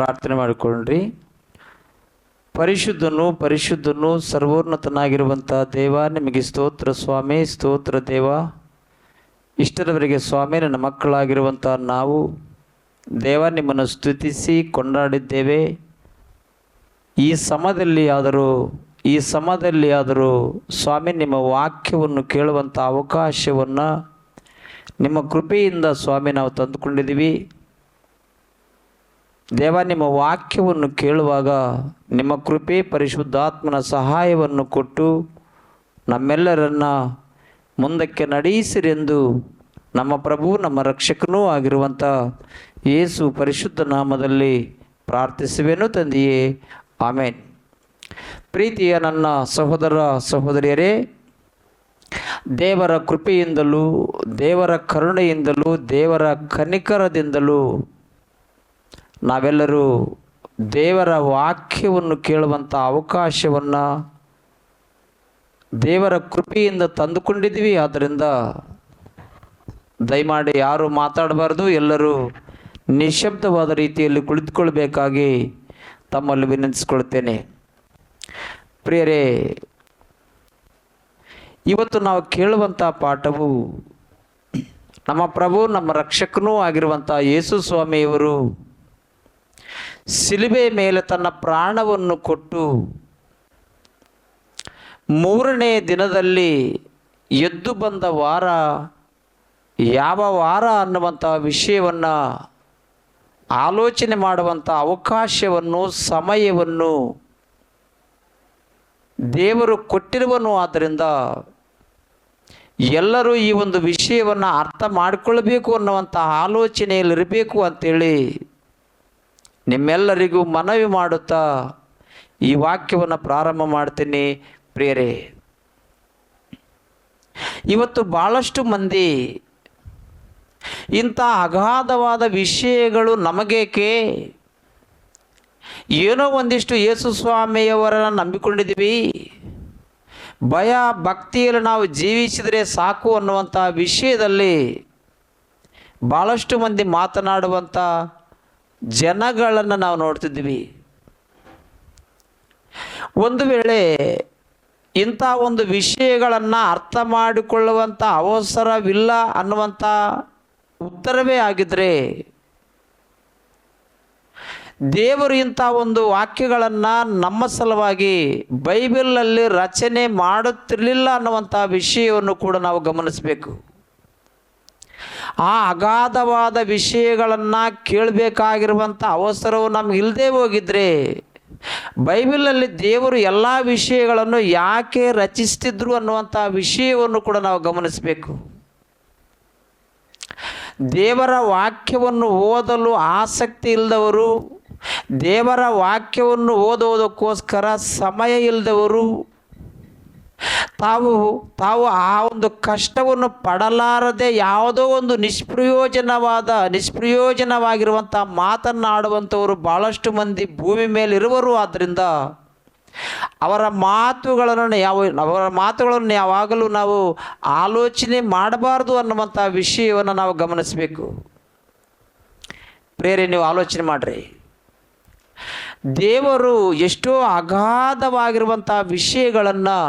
ಪ್ರಾರ್ಥನೆ ಮಾಡಿಕೊಳ್ಳ್ರಿ. ಪರಿಶುದ್ಧನು ಪರಿಶುದ್ಧನು ಸರ್ವೋನ್ನತನಾಗಿರುವಂಥ ದೇವ, ನಿಮಗೆ ಸ್ತೋತ್ರ ಸ್ವಾಮಿ, ಸ್ತೋತ್ರ ದೇವ. ಇಷ್ಟರವರೆಗೆ ಸ್ವಾಮಿ ನನ್ನ ಮಕ್ಕಳಾಗಿರುವಂಥ ನಾವು ದೇವ ನಿಮ್ಮನ್ನು ಸ್ತುತಿಸಿ ಕೊಂಡಾಡಿದ್ದೇವೆ. ಈ ಸಮಯದಲ್ಲಿ ಆದರೂ ಸ್ವಾಮಿ ನಿಮ್ಮ ವಾಕ್ಯವನ್ನು ಕೇಳುವಂಥ ಅವಕಾಶವನ್ನು ನಿಮ್ಮ ಕೃಪೆಯಿಂದ ಸ್ವಾಮಿ ನಾವು ತಂದುಕೊಂಡಿದ್ದೀವಿ. ದೇವ, ನಿಮ್ಮ ವಾಕ್ಯವನ್ನು ಕೇಳುವಾಗ ನಿಮ್ಮ ಕೃಪೆ ಪರಿಶುದ್ಧಾತ್ಮನ ಸಹಾಯವನ್ನು ಕೊಟ್ಟು ನಮ್ಮೆಲ್ಲರನ್ನ ಮುಂದಕ್ಕೆ ನಡೆಯಿಸಿರೆಂದು ನಮ್ಮ ಪ್ರಭು ನಮ್ಮ ರಕ್ಷಕನೂ ಆಗಿರುವಂಥ ಯೇಸು ಪರಿಶುದ್ಧ ನಾಮದಲ್ಲಿ ಪ್ರಾರ್ಥಿಸುವೆನು ತಂದೆಯೇ, ಆಮೇನ್. ಪ್ರೀತಿಯ ನನ್ನ ಸಹೋದರ ಸಹೋದರಿಯರೇ, ದೇವರ ಕೃಪೆಯಿಂದಲೂ ದೇವರ ಕರುಣೆಯಿಂದಲೂ ದೇವರ ಕನಿಕರದಿಂದಲೂ ನಾವೆಲ್ಲರೂ ದೇವರ ವಾಕ್ಯವನ್ನು ಕೇಳುವಂಥ ಅವಕಾಶವನ್ನು ದೇವರ ಕೃಪೆಯಿಂದ ತಂದುಕೊಂಡಿದ್ದೀವಿ. ಆದ್ದರಿಂದ ದಯಮಾಡಿ ಯಾರು ಮಾತಾಡಬಾರ್ದು, ಎಲ್ಲರೂ ನಿಶಬ್ದವಾದ ರೀತಿಯಲ್ಲಿ ಕುಳಿತುಕೊಳ್ಬೇಕಾಗಿ ತಮ್ಮಲ್ಲಿ ವಿನಂತಿಸಿಕೊಳ್ತೇನೆ. ಪ್ರಿಯರೇ, ಇವತ್ತು ನಾವು ಕೇಳುವಂಥ ಪಾಠವು ನಮ್ಮ ಪ್ರಭು ನಮ್ಮ ರಕ್ಷಕನೂ ಆಗಿರುವಂಥ ಯೇಸು ಸ್ವಾಮಿಯವರು ಶಿಲುಬೆ ಮೇಲೆ ತನ್ನ ಪ್ರಾಣವನ್ನು ಕೊಟ್ಟು ಮೂರನೇ ದಿನದಲ್ಲಿ ಎದ್ದು ಬಂದ ವಾರ ಯಾವ ವಾರ ಅನ್ನುವಂಥ ವಿಷಯವನ್ನು ಆಲೋಚನೆ ಮಾಡುವಂಥ ಅವಕಾಶವನ್ನು ಸಮಯವನ್ನು ದೇವರು ಕೊಟ್ಟಿರುವನು. ಆದ್ದರಿಂದ ಎಲ್ಲರೂ ಈ ಒಂದು ವಿಷಯವನ್ನು ಅರ್ಥ ಮಾಡಿಕೊಳ್ಳಬೇಕು ಅನ್ನುವಂಥ ಆಲೋಚನೆಯಲ್ಲಿರಬೇಕು ಅಂಥೇಳಿ ನಿಮ್ಮೆಲ್ಲರಿಗೂ ಮನವಿ ಮಾಡುತ್ತಾ ಈ ವಾಕ್ಯವನ್ನು ಪ್ರಾರಂಭ ಮಾಡ್ತೀನಿ. ಪ್ರಿಯರೇ, ಇವತ್ತು ಭಾಳಷ್ಟು ಮಂದಿ ಇಂಥ ಅಗಾಧವಾದ ವಿಷಯಗಳು ನಮಗೇಕೆ, ಏನೋ ಒಂದಿಷ್ಟು ಯೇಸು ಸ್ವಾಮಿಯವರನ್ನು ನಂಬಿಕೊಂಡಿದ್ದೀವಿ, ಭಯ ಭಕ್ತಿಯಲ್ಲಿ ನಾವು ಜೀವಿಸಿದರೆ ಸಾಕು ಅನ್ನುವಂಥ ವಿಷಯದಲ್ಲಿ ಭಾಳಷ್ಟು ಮಂದಿ ಮಾತನಾಡುವಂಥ ಜನಗಳನ್ನು ನಾವು ನೋಡ್ತಿದ್ದೀವಿ. ಒಂದು ವೇಳೆ ಇಂಥ ಒಂದು ವಿಷಯಗಳನ್ನು ಅರ್ಥ ಮಾಡಿಕೊಳ್ಳುವಂಥ ಅವಸರವಿಲ್ಲ ಅನ್ನುವಂಥ ಉತ್ತರವೇ ಆಗಿದ್ದರೆ ದೇವರು ಇಂಥ ಒಂದು ವಾಕ್ಯಗಳನ್ನು ನಮ್ಮ ಸಲುವಾಗಿ ಬೈಬಲಲ್ಲಿ ರಚನೆ ಮಾಡುತ್ತಿರಲಿಲ್ಲ ಅನ್ನುವಂಥ ವಿಷಯವನ್ನು ಕೂಡ ನಾವು ಗಮನಿಸಬೇಕು. ಆ ಅಗಾಧವಾದ ವಿಷಯಗಳನ್ನು ಕೇಳಬೇಕಾಗಿರುವಂಥ ಅವಸರವು ನಮ್ಗೆ ಇಲ್ಲದೆ ಹೋಗಿದ್ರೆ ಬೈಬಲಲ್ಲಿ ದೇವರು ಎಲ್ಲ ವಿಷಯಗಳನ್ನು ಯಾಕೆ ರಚಿಸ್ತಿದ್ರು ಅನ್ನುವಂಥ ವಿಷಯವನ್ನು ಕೂಡ ನಾವು ಗಮನಿಸಬೇಕು. ದೇವರ ವಾಕ್ಯವನ್ನು ಓದಲು ಆಸಕ್ತಿ ಇಲ್ಲದವರು, ದೇವರ ವಾಕ್ಯವನ್ನು ಓದೋದಕ್ಕೋಸ್ಕರ ಸಮಯ ಇಲ್ಲದವರು, ತಾವು ಆ ಒಂದು ಕಷ್ಟವನ್ನು ಪಡಲಾರದೆ ಯಾವುದೋ ಒಂದು ನಿಷ್ಪ್ರಯೋಜನವಾಗಿರುವಂಥ ಮಾತನ್ನಾಡುವಂಥವರು ಭಾಳಷ್ಟು ಮಂದಿ ಭೂಮಿ ಮೇಲಿರುವರು. ಆದ್ದರಿಂದ ಅವರ ಮಾತುಗಳನ್ನು ಯಾವಾಗಲೂ ನಾವು ಆಲೋಚನೆ ಮಾಡಬಾರ್ದು ಅನ್ನುವಂಥ ವಿಷಯವನ್ನು ನಾವು ಗಮನಿಸಬೇಕು. ಪ್ರೇರೆ, ನೀವು ಆಲೋಚನೆ ಮಾಡಿರಿ. ದೇವರು ಎಷ್ಟೋ ಅಗಾಧವಾಗಿರುವಂಥ ವಿಷಯಗಳನ್ನು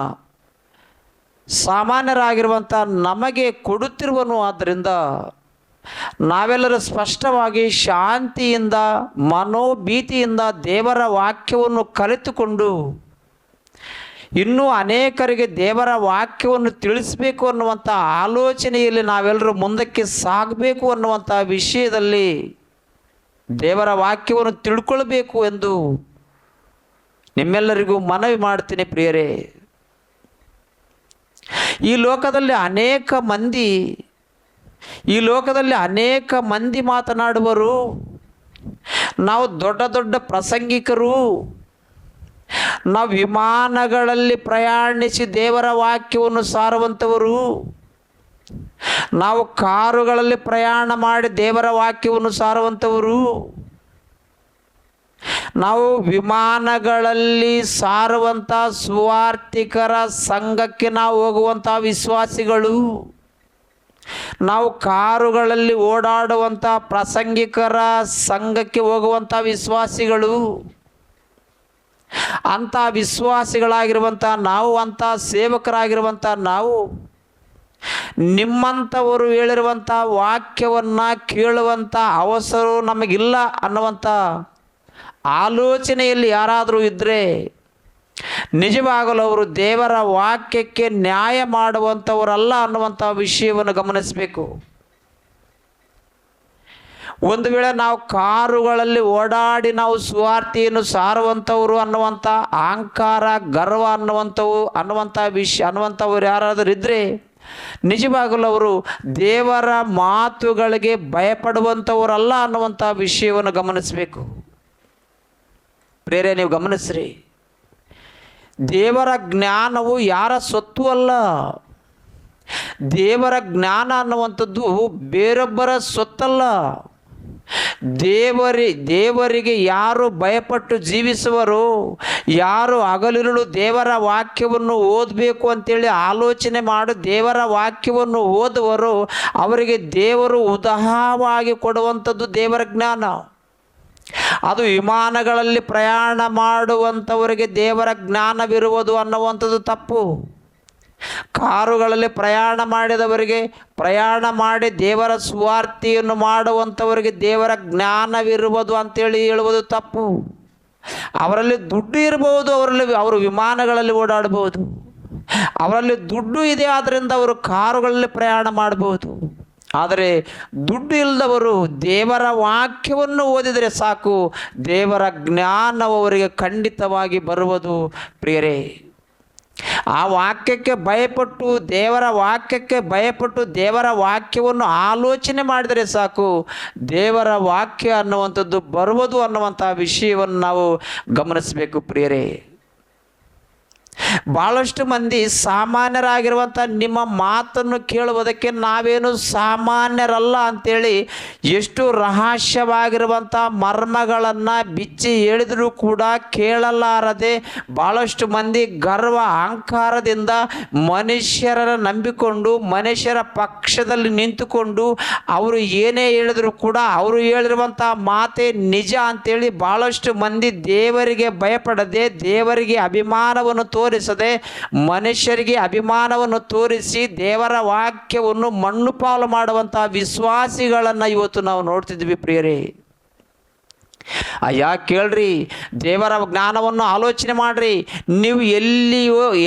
ಸಾಮಾನ್ಯರಾಗಿರುವಂಥ ನಮಗೆ ಕೊಡುತ್ತಿರುವನು. ಆದ್ದರಿಂದ ನಾವೆಲ್ಲರೂ ಸ್ಪಷ್ಟವಾಗಿ ಶಾಂತಿಯಿಂದ ಮನೋಭೀತಿಯಿಂದ ದೇವರ ವಾಕ್ಯವನ್ನು ಕಲಿತುಕೊಂಡು ಇನ್ನೂ ಅನೇಕರಿಗೆ ದೇವರ ವಾಕ್ಯವನ್ನು ತಿಳಿಸಬೇಕು ಅನ್ನುವಂಥ ಆಲೋಚನೆಯಲ್ಲಿ ನಾವೆಲ್ಲರೂ ಮುಂದಕ್ಕೆ ಸಾಗಬೇಕು ಅನ್ನುವಂಥ ವಿಷಯದಲ್ಲಿ ದೇವರ ವಾಕ್ಯವನ್ನು ತಿಳ್ಕೊಳ್ಬೇಕು ಎಂದು ನಿಮ್ಮೆಲ್ಲರಿಗೂ ಮನವಿ ಮಾಡ್ತೀನಿ. ಪ್ರಿಯರೇ, ಈ ಲೋಕದಲ್ಲಿ ಅನೇಕ ಮಂದಿ ಮಾತನಾಡುವರು. ನಾವು ದೊಡ್ಡ ದೊಡ್ಡ ಪ್ರಸಂಗಿಕರು, ನಾವು ವಿಮಾನಗಳಲ್ಲಿ ಪ್ರಯಾಣಿಸಿ ದೇವರ ವಾಕ್ಯವನ್ನು ಸಾರುವಂಥವರು, ನಾವು ಕಾರುಗಳಲ್ಲಿ ಪ್ರಯಾಣ ಮಾಡಿ ದೇವರ ವಾಕ್ಯವನ್ನು ಸಾರುವಂಥವರು, ನಾವು ವಿಮಾನಗಳಲ್ಲಿ ಸಾರುವಂಥ ಸುವಾರ್ತಿಕರ ಸಂಘಕ್ಕೆ ನಾವು ಹೋಗುವಂಥ ವಿಶ್ವಾಸಿಗಳು, ನಾವು ಕಾರುಗಳಲ್ಲಿ ಓಡಾಡುವಂಥ ಪ್ರಾಸಂಗಿಕರ ಸಂಘಕ್ಕೆ ಹೋಗುವಂಥ ವಿಶ್ವಾಸಿಗಳು, ಅಂಥ ವಿಶ್ವಾಸಿಗಳಾಗಿರುವಂಥ ನಾವು, ಅಂಥ ಸೇವಕರಾಗಿರುವಂಥ ನಾವು ನಿಮ್ಮಂಥವರು ಹೇಳಿರುವಂಥ ವಾಕ್ಯವನ್ನು ಕೇಳುವಂಥ ಅವಸರ ನಮಗಿಲ್ಲ ಅನ್ನುವಂಥ ಆಲೋಚನೆಯಲ್ಲಿ ಯಾರಾದರೂ ಇದ್ದರೆ ನಿಜವಾಗಲೂ ಅವರು ದೇವರ ವಾಕ್ಯಕ್ಕೆ ನ್ಯಾಯ ಮಾಡುವಂಥವರಲ್ಲ ಅನ್ನುವಂಥ ವಿಷಯವನ್ನು ಗಮನಿಸಬೇಕು. ಒಂದು ವೇಳೆ ನಾವು ಕಾರುಗಳಲ್ಲಿ ಓಡಾಡಿ ನಾವು ಸುವಾರ್ತೆಯನ್ನು ಸಾರುವಂಥವರು ಅನ್ನುವಂಥ ಅಹಂಕಾರ, ಗರ್ವ ಅನ್ನುವಂಥವ್ರು ಯಾರಾದರೂ ಇದ್ದರೆ ನಿಜವಾಗಲೂ ಅವರು ದೇವರ ಮಾತುಗಳಿಗೆ ಭಯಪಡುವಂಥವರಲ್ಲ ಅನ್ನುವಂಥ ವಿಷಯವನ್ನು ಗಮನಿಸಬೇಕು. ಪ್ರೇರೆ, ನೀವು ಗಮನಿಸ್ರಿ, ದೇವರ ಜ್ಞಾನವು ಯಾರ ಸೊತ್ತು ಅಲ್ಲ. ದೇವರ ಜ್ಞಾನ ಅನ್ನುವಂಥದ್ದು ಬೇರೊಬ್ಬರ ಸೊತ್ತಲ್ಲ. ದೇವರಿಗೆ ಯಾರು ಭಯಪಟ್ಟು ಜೀವಿಸುವರೋ, ಯಾರು ಹಗಲಿರುಳು ದೇವರ ವಾಕ್ಯವನ್ನು ಓದಬೇಕು ಅಂತೇಳಿ ಆಲೋಚನೆ ಮಾಡಿ ದೇವರ ವಾಕ್ಯವನ್ನು ಓದುವರೋ ಅವರಿಗೆ ದೇವರು ಉದಾಹವಾಗಿ ಕೊಡುವಂಥದ್ದು ದೇವರ ಜ್ಞಾನ. ಅದು ವಿಮಾನಗಳಲ್ಲಿ ಪ್ರಯಾಣ ಮಾಡುವಂಥವರಿಗೆ ದೇವರ ಜ್ಞಾನವಿರುವುದು ಅನ್ನುವಂಥದ್ದು ತಪ್ಪು. ಕಾರುಗಳಲ್ಲಿ ಪ್ರಯಾಣ ಮಾಡಿ ದೇವರ ಸುವಾರ್ತೆಯನ್ನು ಮಾಡುವಂಥವರಿಗೆ ದೇವರ ಜ್ಞಾನವಿರುವುದು ಅಂತೇಳಿ ಹೇಳುವುದು ತಪ್ಪು. ಅವರಲ್ಲಿ ದುಡ್ಡು ಇರಬಹುದು, ಅವರು ವಿಮಾನಗಳಲ್ಲಿ ಓಡಾಡಬಹುದು, ಅವರಲ್ಲಿ ದುಡ್ಡು ಇದೆ, ಆದ್ದರಿಂದ ಅವರು ಕಾರುಗಳಲ್ಲಿ ಪ್ರಯಾಣ ಮಾಡಬಹುದು. ಆದರೆ ದುಡ್ಡು ಇಲ್ಲದವರು ದೇವರ ವಾಕ್ಯವನ್ನು ಓದಿದರೆ ಸಾಕು, ದೇವರ ಜ್ಞಾನವು ಅವರಿಗೆ ಖಂಡಿತವಾಗಿ ಬರುವುದು. ಪ್ರಿಯರೇ, ಆ ವಾಕ್ಯಕ್ಕೆ ಭಯಪಟ್ಟು ದೇವರ ವಾಕ್ಯವನ್ನು ಆಲೋಚನೆ ಮಾಡಿದರೆ ಸಾಕು, ದೇವರ ವಾಕ್ಯ ಅನ್ನುವಂಥದ್ದು ಬರುವುದು ಅನ್ನುವಂಥ ವಿಷಯವನ್ನು ನಾವು ಗಮನಿಸಬೇಕು. ಪ್ರಿಯರೇ, ಭಾಳಷ್ಟು ಮಂದಿ ಸಾಮಾನ್ಯರಾಗಿರುವಂಥ ನಿಮ್ಮ ಮಾತನ್ನು ಕೇಳುವುದಕ್ಕೆ ನಾವೇನು ಸಾಮಾನ್ಯರಲ್ಲ ಅಂಥೇಳಿ ಎಷ್ಟು ರಹಸ್ಯವಾಗಿರುವಂಥ ಮರ್ಮಗಳನ್ನು ಬಿಚ್ಚಿ ಹೇಳಿದರೂ ಕೂಡ ಕೇಳಲಾರದೆ ಭಾಳಷ್ಟು ಮಂದಿ ಗರ್ವ ಅಹಂಕಾರದಿಂದ ಮನುಷ್ಯರನ್ನು ನಂಬಿಕೊಂಡು ಮನುಷ್ಯರ ಪಕ್ಷದಲ್ಲಿ ನಿಂತುಕೊಂಡು ಅವರು ಏನೇ ಹೇಳಿದರೂ ಕೂಡ ಅವರು ಹೇಳಿರುವಂಥ ಮಾತೇ ನಿಜ ಅಂಥೇಳಿ ಭಾಳಷ್ಟು ಮಂದಿ ದೇವರಿಗೆ ಭಯಪಡದೆ, ದೇವರಿಗೆ ಅಭಿಮಾನವನ್ನು ತೋರಿಸದೆ, ಮನುಷ್ಯರಿಗೆ ಅಭಿಮಾನವನ್ನು ತೋರಿಸಿ ದೇವರ ವಾಕ್ಯವನ್ನು ಮಣ್ಣು ಪಾಲು ಮಾಡುವಂಥ ವಿಶ್ವಾಸಿಗಳನ್ನು ಇವತ್ತು ನಾವು ನೋಡ್ತಿದ್ವಿ. ಪ್ರಿಯರೇ, ಅಯ್ಯ ಕೇಳ್ರಿ, ದೇವರ ಜ್ಞಾನವನ್ನು ಆಲೋಚನೆ ಮಾಡ್ರಿ. ನೀವು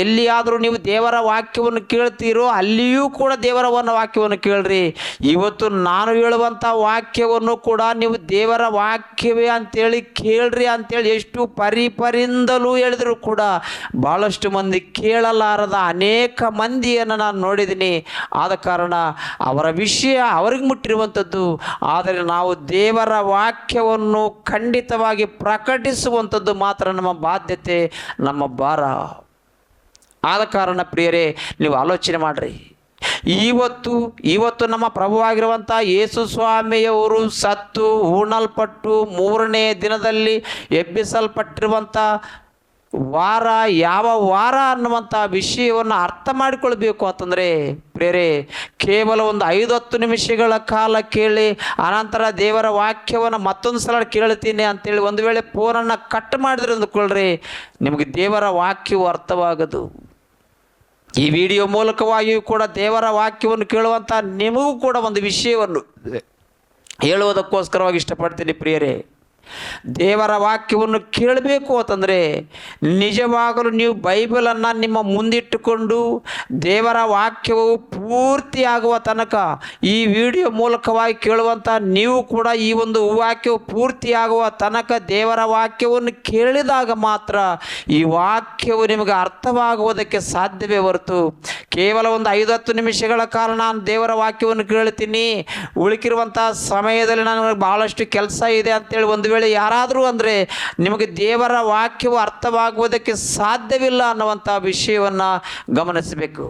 ಎಲ್ಲಿಯಾದರೂ ನೀವು ದೇವರ ವಾಕ್ಯವನ್ನು ಕೇಳ್ತೀರೋ ಅಲ್ಲಿಯೂ ಕೂಡ ದೇವರ ವಾಕ್ಯವನ್ನು ಕೇಳ್ರಿ. ಇವತ್ತು ನಾನು ಹೇಳುವಂಥ ವಾಕ್ಯವನ್ನು ಕೂಡ ನೀವು ದೇವರ ವಾಕ್ಯವೇ ಅಂತೇಳಿ ಕೇಳ್ರಿ ಅಂತೇಳಿ ಎಷ್ಟು ಪರಿಪರಿಂದಲೂ ಹೇಳಿದ್ರು ಕೂಡ ಭಾಳಷ್ಟು ಮಂದಿ ಕೇಳಲಾರದ ಅನೇಕ ಮಂದಿಯನ್ನು ನಾನು ನೋಡಿದ್ದೀನಿ. ಆದ ಕಾರಣ ಅವರ ವಿಷಯ ಅವರಿಗೆ ಮುಟ್ಟಿರುವಂಥದ್ದು. ಆದರೆ ನಾವು ದೇವರ ವಾಕ್ಯವನ್ನು ಖಂಡಿತವಾಗಿ ಪ್ರಕಟಿಸುವಂಥದ್ದು ಮಾತ್ರ ನಮ್ಮ ಬಾಧ್ಯತೆ, ನಮ್ಮ ಭಾರ. ಆದ ಕಾರಣ ಪ್ರಿಯರೇ, ನೀವು ಆಲೋಚನೆ ಮಾಡಿರಿ. ಇವತ್ತು ನಮ್ಮ ಪ್ರಭುವಾಗಿರುವಂಥ ಯೇಸು ಸ್ವಾಮಿಯವರು ಸತ್ತು ಹೂಣಲ್ಪಟ್ಟು 3ನೇ ದಿನದಲ್ಲಿ ಎಬ್ಬಿಸಲ್ಪಟ್ಟಿರುವಂಥ ವಾರ ಯಾವ ವಾರ ಅನ್ನುವಂಥ ವಿಷಯವನ್ನು ಅರ್ಥ ಮಾಡಿಕೊಳ್ಬೇಕು ಅಂತಂದರೆ ಪ್ರಿಯರೇ, ಕೇವಲ ಒಂದು 5-10 ನಿಮಿಷಗಳ ಕಾಲ ಕೇಳಿ ಅನಂತರ ದೇವರ ವಾಕ್ಯವನ್ನು ಮತ್ತೊಂದು ಸಲ ಕೇಳ್ತೀನಿ ಅಂತೇಳಿ ಒಂದು ವೇಳೆ ಫೋನನ್ನು ಕಟ್ ಮಾಡಿದ್ರೆ ಅಂದ್ಕೊಳ್ರಿ, ನಿಮಗೆ ದೇವರ ವಾಕ್ಯವು ಅರ್ಥವಾಗದು. ಈ ವಿಡಿಯೋ ಮೂಲಕವಾಗಿಯೂ ಕೂಡ ದೇವರ ವಾಕ್ಯವನ್ನು ಕೇಳುವಂಥ ನಿಮಗೂ ಕೂಡ ಒಂದು ವಿಷಯವನ್ನು ಹೇಳುವುದಕ್ಕೋಸ್ಕರವಾಗಿ ಇಷ್ಟಪಡ್ತೀನಿ. ಪ್ರಿಯರೇ, ದೇವರ ವಾಕ್ಯವನ್ನು ಕೇಳಬೇಕು ಅಂತಂದರೆ ನಿಜವಾಗಲೂ ನೀವು ಬೈಬಲನ್ನು ನಿಮ್ಮ ಮುಂದಿಟ್ಟುಕೊಂಡು ದೇವರ ವಾಕ್ಯವು ಪೂರ್ತಿಯಾಗುವ ತನಕ ಈ ವಿಡಿಯೋ ಮೂಲಕವಾಗಿ ಕೇಳುವಂಥ ನೀವು ಕೂಡ ಈ ಒಂದು ವಾಕ್ಯವು ಪೂರ್ತಿಯಾಗುವ ತನಕ ದೇವರ ವಾಕ್ಯವನ್ನು ಕೇಳಿದಾಗ ಮಾತ್ರ ಈ ವಾಕ್ಯವು ನಿಮಗೆ ಅರ್ಥವಾಗುವುದಕ್ಕೆ ಸಾಧ್ಯವೇ ಹೊರತು ಕೇವಲ ಒಂದು 5-10 ನಿಮಿಷಗಳ ಕಾಲ ನಾನು ದೇವರ ವಾಕ್ಯವನ್ನು ಕೇಳ್ತೀನಿ, ಉಳಿಕಿರುವಂಥ ಸಮಯದಲ್ಲಿ ನನಗೆ ಭಾಳಷ್ಟು ಕೆಲಸ ಇದೆ ಅಂತೇಳಿ ಒಂದು ವೇಳೆ ಯಾರಾದರೂ ಅಂದರೆ ನಿಮಗೆ ದೇವರ ವಾಕ್ಯವು ಅರ್ಥವಾಗುವುದಕ್ಕೆ ಸಾಧ್ಯವಿಲ್ಲ ಅನ್ನುವಂಥ ವಿಷಯವನ್ನು ಗಮನಿಸಬೇಕು.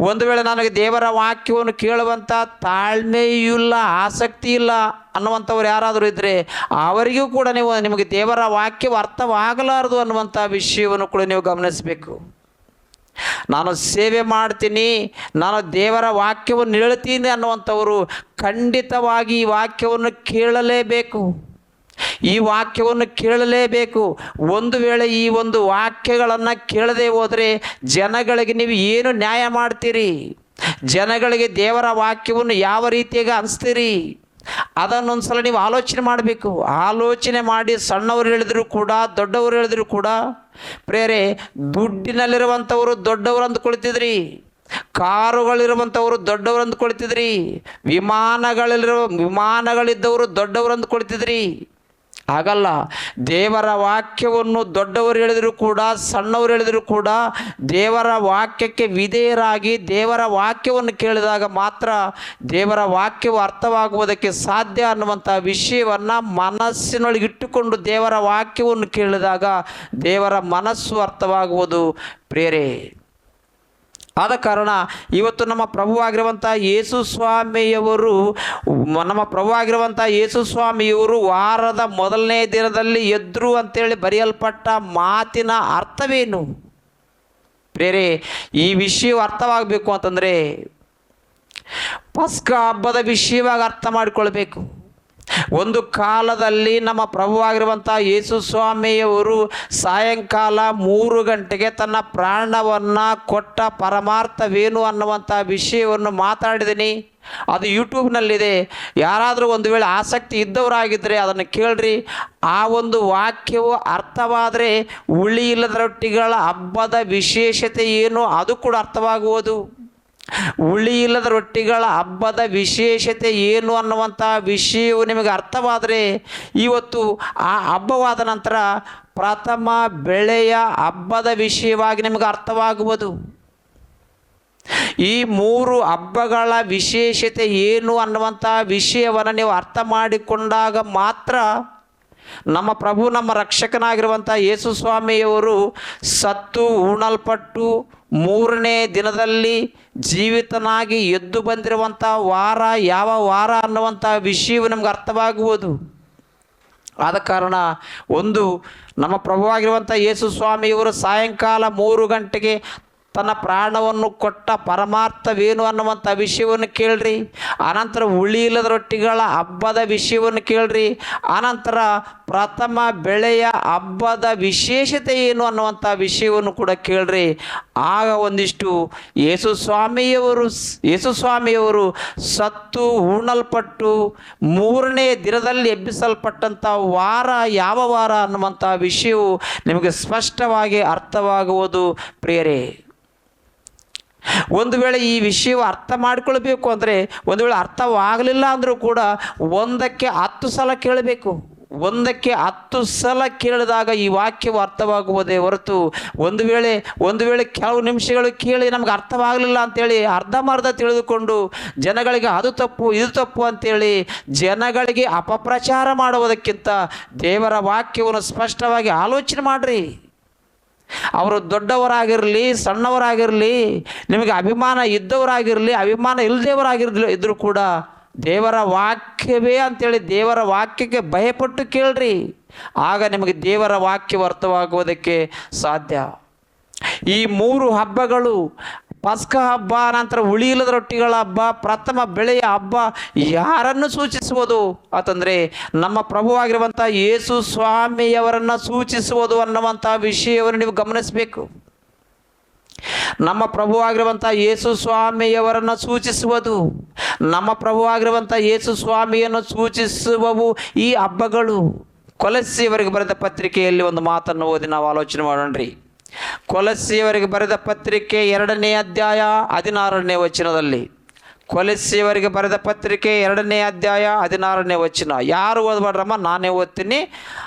ಒಂದು ವೇಳೆ ನನಗೆ ದೇವರ ವಾಕ್ಯವನ್ನು ಕೇಳುವಂಥ ತಾಳ್ಮೆಯೂ ಇಲ್ಲ, ಆಸಕ್ತಿ ಇಲ್ಲ ಅನ್ನುವಂಥವ್ರು ಯಾರಾದರೂ ಇದ್ದರೆ ಅವರಿಗೂ ಕೂಡ ನಿಮಗೆ ದೇವರ ವಾಕ್ಯವು ಅರ್ಥವಾಗಲಾರದು ಅನ್ನುವಂಥ ವಿಷಯವನ್ನು ಕೂಡ ನೀವು ಗಮನಿಸಬೇಕು. ನಾನು ಸೇವೆ ಮಾಡ್ತೀನಿ, ನಾನು ದೇವರ ವಾಕ್ಯವನ್ನು ಹೇಳ್ತೀನಿ ಅನ್ನುವಂಥವರು ಖಂಡಿತವಾಗಿ ಈ ವಾಕ್ಯವನ್ನು ಕೇಳಲೇಬೇಕು. ಈ ವಾಕ್ಯವನ್ನು ಕೇಳಲೇಬೇಕು. ಒಂದು ವೇಳೆ ಈ ಒಂದು ವಾಕ್ಯಗಳನ್ನು ಕೇಳದೆ ಹೋದರೆ ಜನಗಳಿಗೆ ನೀವು ಏನು ನ್ಯಾಯ ಮಾಡ್ತೀರಿ? ಜನಗಳಿಗೆ ದೇವರ ವಾಕ್ಯವನ್ನು ಯಾವ ರೀತಿಯಾಗಿ ಅನಿಸ್ತೀರಿ? ಅದನ್ನೊಂದು ಸಲ ನೀವು ಆಲೋಚನೆ ಮಾಡಬೇಕು. ಆಲೋಚನೆ ಮಾಡಿ ಸಣ್ಣವರು ಹೇಳಿದ್ರು ಕೂಡ, ದೊಡ್ಡವರು ಹೇಳಿದ್ರು ಕೂಡ, ಪ್ರೇರೆ ದುಡ್ಡಿನಲ್ಲಿರುವಂಥವರು ದೊಡ್ಡವರು ಅಂದ್ಕೊಳ್ತಿದ್ರಿ, ಕಾರುಗಳಿರುವಂಥವರು ದೊಡ್ಡವರು ಅಂದ್ಕೊಳ್ತಿದ್ರಿ, ವಿಮಾನಗಳಿದ್ದವರು ದೊಡ್ಡವರು ಅಂದ್ಕೊಳ್ತಿದ್ರಿ. ಹಾಗಲ್ಲ. ದೇವರ ವಾಕ್ಯವನ್ನು ದೊಡ್ಡವರು ಹೇಳಿದರೂ ಕೂಡ, ಸಣ್ಣವರು ಹೇಳಿದರೂ ಕೂಡ, ದೇವರ ವಾಕ್ಯಕ್ಕೆ ವಿಧೇಯರಾಗಿ ದೇವರ ವಾಕ್ಯವನ್ನು ಕೇಳಿದಾಗ ಮಾತ್ರ ದೇವರ ವಾಕ್ಯವು ಅರ್ಥವಾಗುವುದಕ್ಕೆ ಸಾಧ್ಯ ಅನ್ನುವಂಥ ವಿಷಯವನ್ನು ಮನಸ್ಸಿನೊಳಗಿಟ್ಟುಕೊಂಡು ದೇವರ ವಾಕ್ಯವನ್ನು ಕೇಳಿದಾಗ ದೇವರ ಮನಸ್ಸು ಅರ್ಥವಾಗುವುದು ಪ್ರೇರೆ. ಆದ ಕಾರಣ ಇವತ್ತು ನಮ್ಮ ಪ್ರಭುವಾಗಿರುವಂಥ ಯೇಸು ಸ್ವಾಮಿಯವರು ವಾರದ ಮೊದಲನೇ ದಿನದಲ್ಲಿ ಎದ್ರು ಅಂತೇಳಿ ಬರೆಯಲ್ಪಟ್ಟ ಮಾತಿನ ಅರ್ಥವೇನು ಪ್ರೇರೆ? ಈ ವಿಷಯವು ಅರ್ಥವಾಗಬೇಕು ಅಂತಂದರೆ ಪಸ್ಕ ಹಬ್ಬದ ವಿಷಯವಾಗಿ ಅರ್ಥ ಮಾಡಿಕೊಳ್ಬೇಕು. ಒಂದು ಕಾಲದಲ್ಲಿ ನಮ್ಮ ಪ್ರಭುವಾಗಿರುವಂಥ ಯೇಸು ಸ್ವಾಮಿಯವರು ಸಾಯಂಕಾಲ 3 ಗಂಟೆಗೆ ತನ್ನ ಪ್ರಾಣವನ್ನು ಕೊಟ್ಟ ಪರಮಾರ್ಥವೇನು ಅನ್ನುವಂಥ ವಿಷಯವನ್ನು ಮಾತಾಡಿದ್ದೀನಿ. ಅದು ಯೂಟ್ಯೂಬ್ನಲ್ಲಿದೆ. ಯಾರಾದರೂ ಒಂದು ವೇಳೆ ಆಸಕ್ತಿ ಇದ್ದವರಾಗಿದ್ದರೆ ಅದನ್ನು ಕೇಳ್ರಿ. ಆ ಒಂದು ವಾಕ್ಯವು ಅರ್ಥವಾದರೆ ಹುಳಿ ಇಲ್ಲದ ರೊಟ್ಟಿಗಳ ಹಬ್ಬದ ವಿಶೇಷತೆ ಏನು ಅದು ಕೂಡ ಅರ್ಥವಾಗುವುದು. ಹುಳಿ ಇಲ್ಲದ ರೊಟ್ಟಿಗಳ ಹಬ್ಬದ ವಿಶೇಷತೆ ಏನು ಅನ್ನುವಂಥ ವಿಷಯವು ನಿಮಗೆ ಅರ್ಥವಾದರೆ ಇವತ್ತು ಆ ಹಬ್ಬವಾದ ನಂತರ ಪ್ರಥಮ ಬೆಳೆಯ ಹಬ್ಬದ ವಿಷಯವಾಗಿ ನಿಮಗೆ ಅರ್ಥವಾಗುವುದು. ಈ 3 ಹಬ್ಬಗಳ ವಿಶೇಷತೆ ಏನು ಅನ್ನುವಂಥ ವಿಷಯವನ್ನು ನೀವು ಅರ್ಥ ಮಾಡಿಕೊಂಡಾಗ ಮಾತ್ರ ನಮ್ಮ ಪ್ರಭು ನಮ್ಮ ರಕ್ಷಕನಾಗಿರುವಂಥ ಯೇಸು ಸ್ವಾಮಿಯವರು ಸತ್ತು ಉಣಲ್ಪಟ್ಟು 3ನೇ ದಿನದಲ್ಲಿ ಜೀವಿತನಾಗಿ ಎದ್ದು ಬಂದಿರುವಂಥ ವಾರ ಯಾವ ವಾರ ಅನ್ನುವಂಥ ವಿಷಯವು ನಮ್ಗೆ ಅರ್ಥವಾಗುವುದು. ಆದ ಕಾರಣ ಒಂದು ನಮ್ಮ ಪ್ರಭುವಾಗಿರುವಂಥ ಯೇಸು ಸ್ವಾಮಿಯವರು ಸಾಯಂಕಾಲ 3 ಗಂಟೆಗೆ ತನ್ನ ಪ್ರಾಣವನ್ನು ಕೊಟ್ಟ ಪರಮಾರ್ಥವೇನು ಅನ್ನುವಂಥ ವಿಷಯವನ್ನು ಕೇಳ್ರಿ. ಆನಂತರ ಹುಳಿ ಇಲ್ಲದ ರೊಟ್ಟಿಗಳ ಹಬ್ಬದ ವಿಷಯವನ್ನು ಕೇಳ್ರಿ. ಆನಂತರ ಪ್ರಥಮ ಬೆಳೆಯ ಹಬ್ಬದ ವಿಶೇಷತೆ ಏನು ಅನ್ನುವಂಥ ವಿಷಯವನ್ನು ಕೂಡ ಕೇಳ್ರಿ. ಆಗ ಒಂದಿಷ್ಟು ಯೇಸು ಸ್ವಾಮಿಯವರು ಸತ್ತು ಹೂಣಲ್ಪಟ್ಟು 3ನೇ ದಿನದಲ್ಲಿ ಎಬ್ಬಿಸಲ್ಪಟ್ಟಂಥ ವಾರ ಯಾವ ವಾರ ಅನ್ನುವಂಥ ವಿಷಯವು ನಿಮಗೆ ಸ್ಪಷ್ಟವಾಗಿ ಅರ್ಥವಾಗುವುದು ಪ್ರಿಯರೇ. ಒಂದು ವೇಳೆ ಈ ವಿಷಯವು ಅರ್ಥ ಮಾಡಿಕೊಳ್ಬೇಕು ಅಂದರೆ, ಒಂದು ವೇಳೆ ಅರ್ಥವಾಗಲಿಲ್ಲ ಅಂದರೂ ಕೂಡ 1ಕ್ಕೆ 10 ಸಲ ಕೇಳಬೇಕು. 1ಕ್ಕೆ 10 ಸಲ ಕೇಳಿದಾಗ ಈ ವಾಕ್ಯವು ಅರ್ಥವಾಗುವುದೇ ಹೊರತು ಒಂದು ವೇಳೆ ಕೆಲವು ನಿಮಿಷಗಳು ಕೇಳಿ ನಮ್ಗೆ ಅರ್ಥವಾಗಲಿಲ್ಲ ಅಂಥೇಳಿ ಅರ್ಧಂಬರ್ಧ ತಿಳಿದುಕೊಂಡು ಜನಗಳಿಗೆ ಅದು ತಪ್ಪು ಇದು ತಪ್ಪು ಅಂಥೇಳಿ ಜನಗಳಿಗೆ ಅಪಪ್ರಚಾರ ಮಾಡುವುದಕ್ಕಿಂತ ದೇವರ ವಾಕ್ಯವನ್ನು ಸ್ಪಷ್ಟವಾಗಿ ಆಲೋಚನೆ ಮಾಡಿರಿ. ಅವರು ದೊಡ್ಡವರಾಗಿರಲಿ ಸಣ್ಣವರಾಗಿರಲಿ, ನಿಮಗೆ ಅಭಿಮಾನ ಇದ್ದವರಾಗಿರಲಿ ಅಭಿಮಾನ ಇದ್ದರೂ ಕೂಡ ದೇವರ ವಾಕ್ಯವೇ ಅಂಥೇಳಿ ದೇವರ ವಾಕ್ಯಕ್ಕೆ ಭಯಪಟ್ಟು ಕೇಳ್ರಿ. ಆಗ ನಿಮಗೆ ದೇವರ ವಾಕ್ಯವು ಅರ್ಥವಾಗುವುದಕ್ಕೆ ಸಾಧ್ಯ. ಈ 3 ಹಬ್ಬಗಳು, ಪಸ್ಕ ಹಬ್ಬ, ನಂತರ ಹುಳಿ ಇಲ್ಲದ ರೊಟ್ಟಿಗಳ ಹಬ್ಬ, ಪ್ರಥಮ ಬೆಳೆಯ ಹಬ್ಬ ಯಾರನ್ನು ಸೂಚಿಸುವುದು ಅಂತಂದರೆ ನಮ್ಮ ಪ್ರಭುವಾಗಿರುವಂಥ ಯೇಸು ಸ್ವಾಮಿಯವರನ್ನು ಸೂಚಿಸುವುದು ಅನ್ನುವಂಥ ವಿಷಯವನ್ನು ನೀವು ಗಮನಿಸಬೇಕು. ನಮ್ಮ ಪ್ರಭುವಾಗಿರುವಂಥ ಯೇಸು ಸ್ವಾಮಿಯವರನ್ನು ಸೂಚಿಸುವುದು, ನಮ್ಮ ಪ್ರಭುವಾಗಿರುವಂಥ ಯೇಸು ಸ್ವಾಮಿಯನ್ನು ಸೂಚಿಸುವವು ಈ ಹಬ್ಬಗಳು. ಕೊಲಸ್ಸಿಯವರಿಗೆ ಬರೆದ ಪತ್ರಿಕೆಯಲ್ಲಿ ಒಂದು ಮಾತನ್ನು ಓದಿ ನಾವು ಆಲೋಚನೆ ಮಾಡೋಣ್ರಿ. ಕೊಲಸ್ಸಿಯವರಿಗೆ ಬರೆದ ಪತ್ರಿಕೆ 2ನೇ ಅಧ್ಯಾಯ 16ನೇ ವಚನದಲ್ಲಿ, ಕೊಲಸ್ಸಿಯವರಿಗೆ ಬರೆದ ಪತ್ರಿಕೆ 2ನೇ ಅಧ್ಯಾಯ 16ನೇ ವಚನ. ಯಾರು ಓದಬೇಡ್ರಮ್ಮ, ನಾನೇ ಓದ್ತೀನಿ.